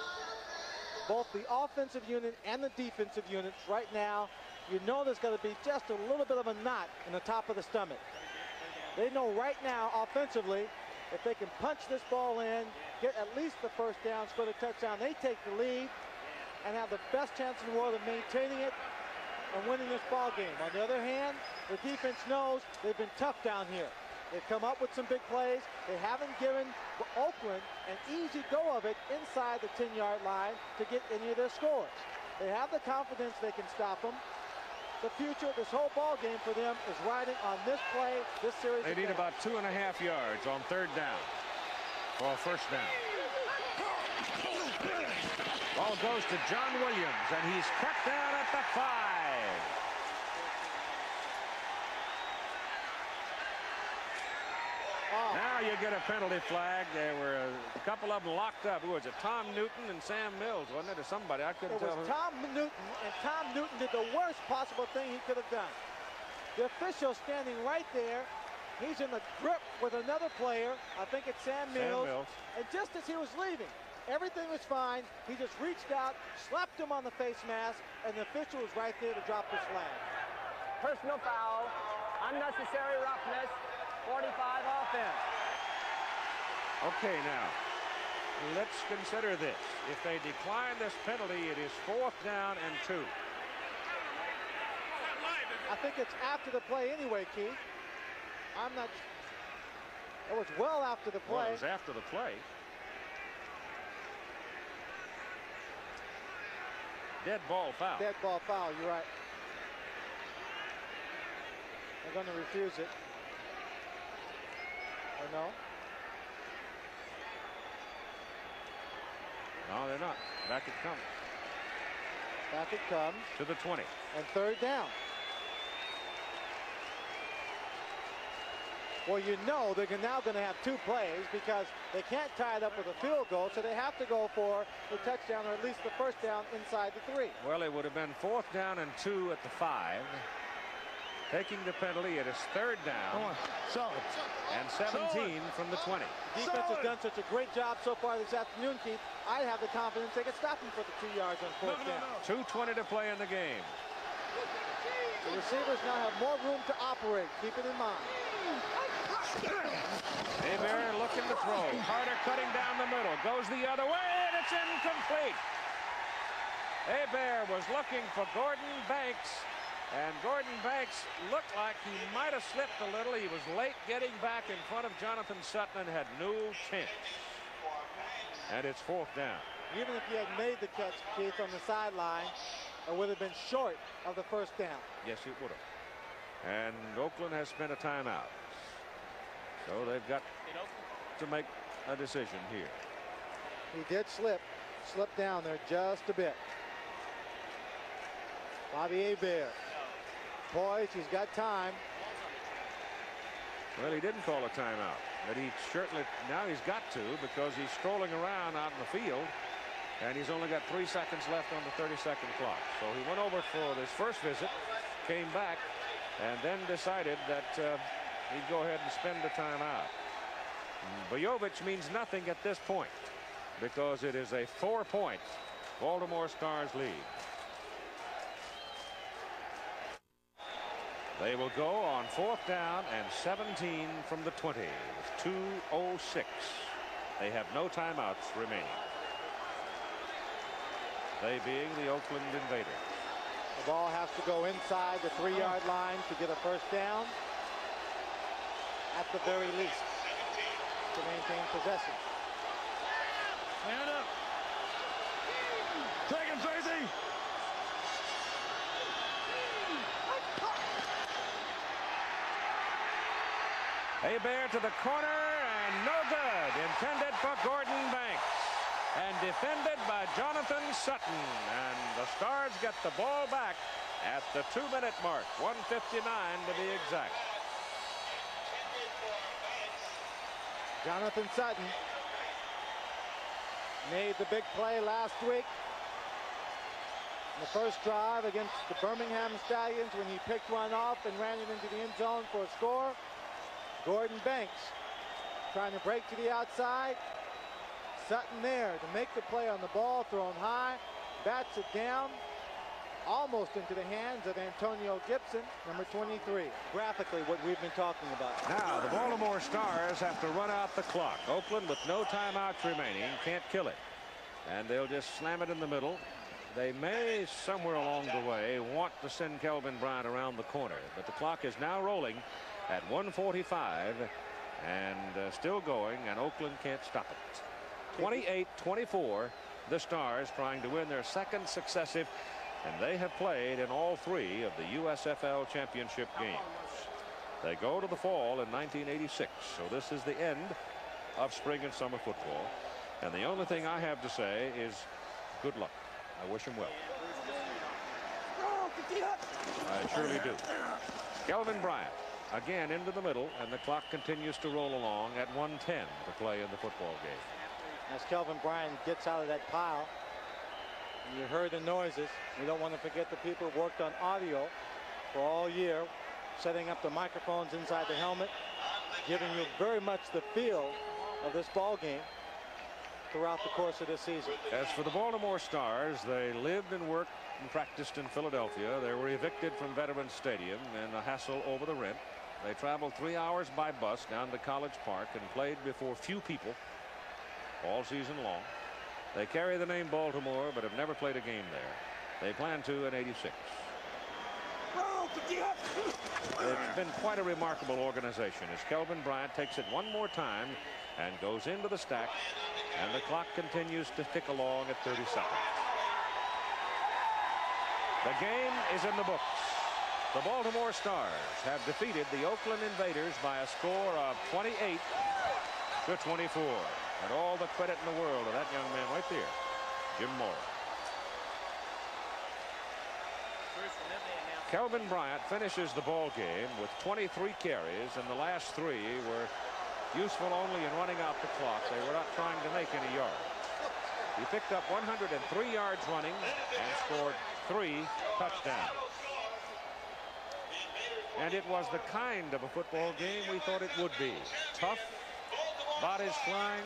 Both the offensive unit and the defensive units right now, you know there's going to be just a little bit of a knot in the top of the stomach. They know right now offensively, if they can punch this ball in, get at least the first down, score the touchdown, they take the lead and have the best chance in the world of maintaining it and winning this ball game. On the other hand, the defense knows they've been tough down here. They've come up with some big plays. They haven't given Oakland an easy go of it inside the 10-yard line to get any of their scores. They have the confidence they can stop them. The future, this whole ball game for them is riding on this play, this series. They need about 2.5 yards on 3rd down for a first down. Ball goes to John Williams, and he's cut down at the 5. Oh. Now you get a penalty flag. There were a couple of them locked up. Who was it? Tom Newton and Sam Mills, wasn't it? Or somebody. I couldn't tell. It was Tom Newton, and Tom Newton did the worst possible thing he could have done. The official standing right there He's in the grip with another player. I think it's Sam Mills. And just as he was leaving, everything was fine. He just reached out, slapped him on the face mask, and the official was right there to drop the flag. Personal foul, unnecessary roughness, 45 offense. Okay, now, let's consider this. If they decline this penalty, it is 4th down and 2. I think it's after the play anyway, Keith. I'm not. It was well after the play. Well, it was after the play. Dead ball foul. Dead ball foul, you're right. They're going to refuse it. Or no? No, they're not. Back it comes. Back it comes. To the 20. And 3rd down. Well, you know they're now going to have 2 plays because they can't tie it up with a field goal, so they have to go for the touchdown or at least the 1st down inside the 3. Well, it would have been 4th down and 2 at the 5. Taking the penalty, it is 3rd down. And 17 from the 20. Defense has done such a great job so far this afternoon, Keith. I have the confidence they can stop him for the 2 yards on 4th down. 2:20 to play in the game. The receivers now have more room to operate. Keep it in mind. Hebert looking to throw. Carter cutting down the middle. Goes the other way, and it's incomplete. Hebert was looking for Gordon Banks, and Gordon Banks looked like he might have slipped a little. He was late getting back in front of Jonathan Sutton and had no chance. And it's 4th down. Even if he had made the catch, Keith, on the sideline, it would have been short of the 1st down. Yes, it would have. And Oakland has spent a timeout. So they've got to make a decision here. He did slip down there just a bit. Bobby Hebert. Poised, he's got time. Well, he didn't call a timeout, but he certainly, now he's got to because he's strolling around out in the field, and he's only got 3 seconds left on the 30-second clock. So he went over for his first visit, came back, and then decided that he'd go ahead and spend the timeout. Bojovic means nothing at this point because it is a 4-point Baltimore Stars lead. They will go on 4th down and 17 from the 20 with 2:06. They have no timeouts remaining. They being the Oakland Invaders. The ball has to go inside the 3-yard line to get a 1st down at the very least to maintain possession. Stand up. Take him, Tracy. Hebert to the corner and no good. Intended for Gordon Banks and defended by Jonathan Sutton, and the Stars get the ball back at the 2-minute mark, 1:59 to be exact. Jonathan Sutton made the big play last week in the first drive against the Birmingham Stallions when he picked one off and ran it into the end zone for a score. Gordon Banks trying to break to the outside. Sutton there to make the play on the ball, thrown high, bats it down, almost into the hands of Antonio Gibson, number 23. Graphically, what we've been talking about. Now, the Baltimore Stars have to run out the clock. Oakland, with no timeouts remaining, can't kill it. And they'll just slam it in the middle. They may, somewhere along the way, want to send Kelvin Bryant around the corner. But the clock is now rolling at 1:45 and still going, and Oakland can't stop it. 28-24, the Stars trying to win their second successive, and they have played in all 3 of the USFL championship games. They go to the fall in 1986, so this is the end of spring and summer football. And the only thing I have to say is good luck. I wish them well. I surely do. Kelvin Bryant again into the middle, and the clock continues to roll along at 1:10 to play in the football game. As Kelvin Bryant gets out of that pile, you heard the noises. We don't want to forget the people who worked on audio for all year. setting up the microphones inside the helmet, giving you very much the feel of this ball game throughout the course of this season. As for the Baltimore Stars, they lived and worked and practiced in Philadelphia. They were evicted from Veterans Stadium and a hassle over the rent. They traveled 3 hours by bus down to College Park and played before few people all season long. They carry the name Baltimore but have never played a game there. They plan to in '86. It's been quite a remarkable organization as Kelvin Bryant takes it one more time and goes into the stack, and the clock continues to tick along at 30 seconds. The game is in the books. The Baltimore Stars have defeated the Oakland Invaders by a score of 28-24. And all the credit in the world to that young man right there, Jim Mora. Kelvin Bryant finishes the ball game with 23 carries, and the last 3 were useful only in running out the clock. They were not trying to make any yards. He picked up 103 yards running and scored 3 touchdowns. And it was the kind of a football game we thought it would be. Tough, bodies flying,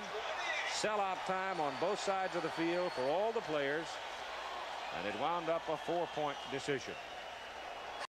sellout time on both sides of the field for all the players, and it wound up a 4-point decision.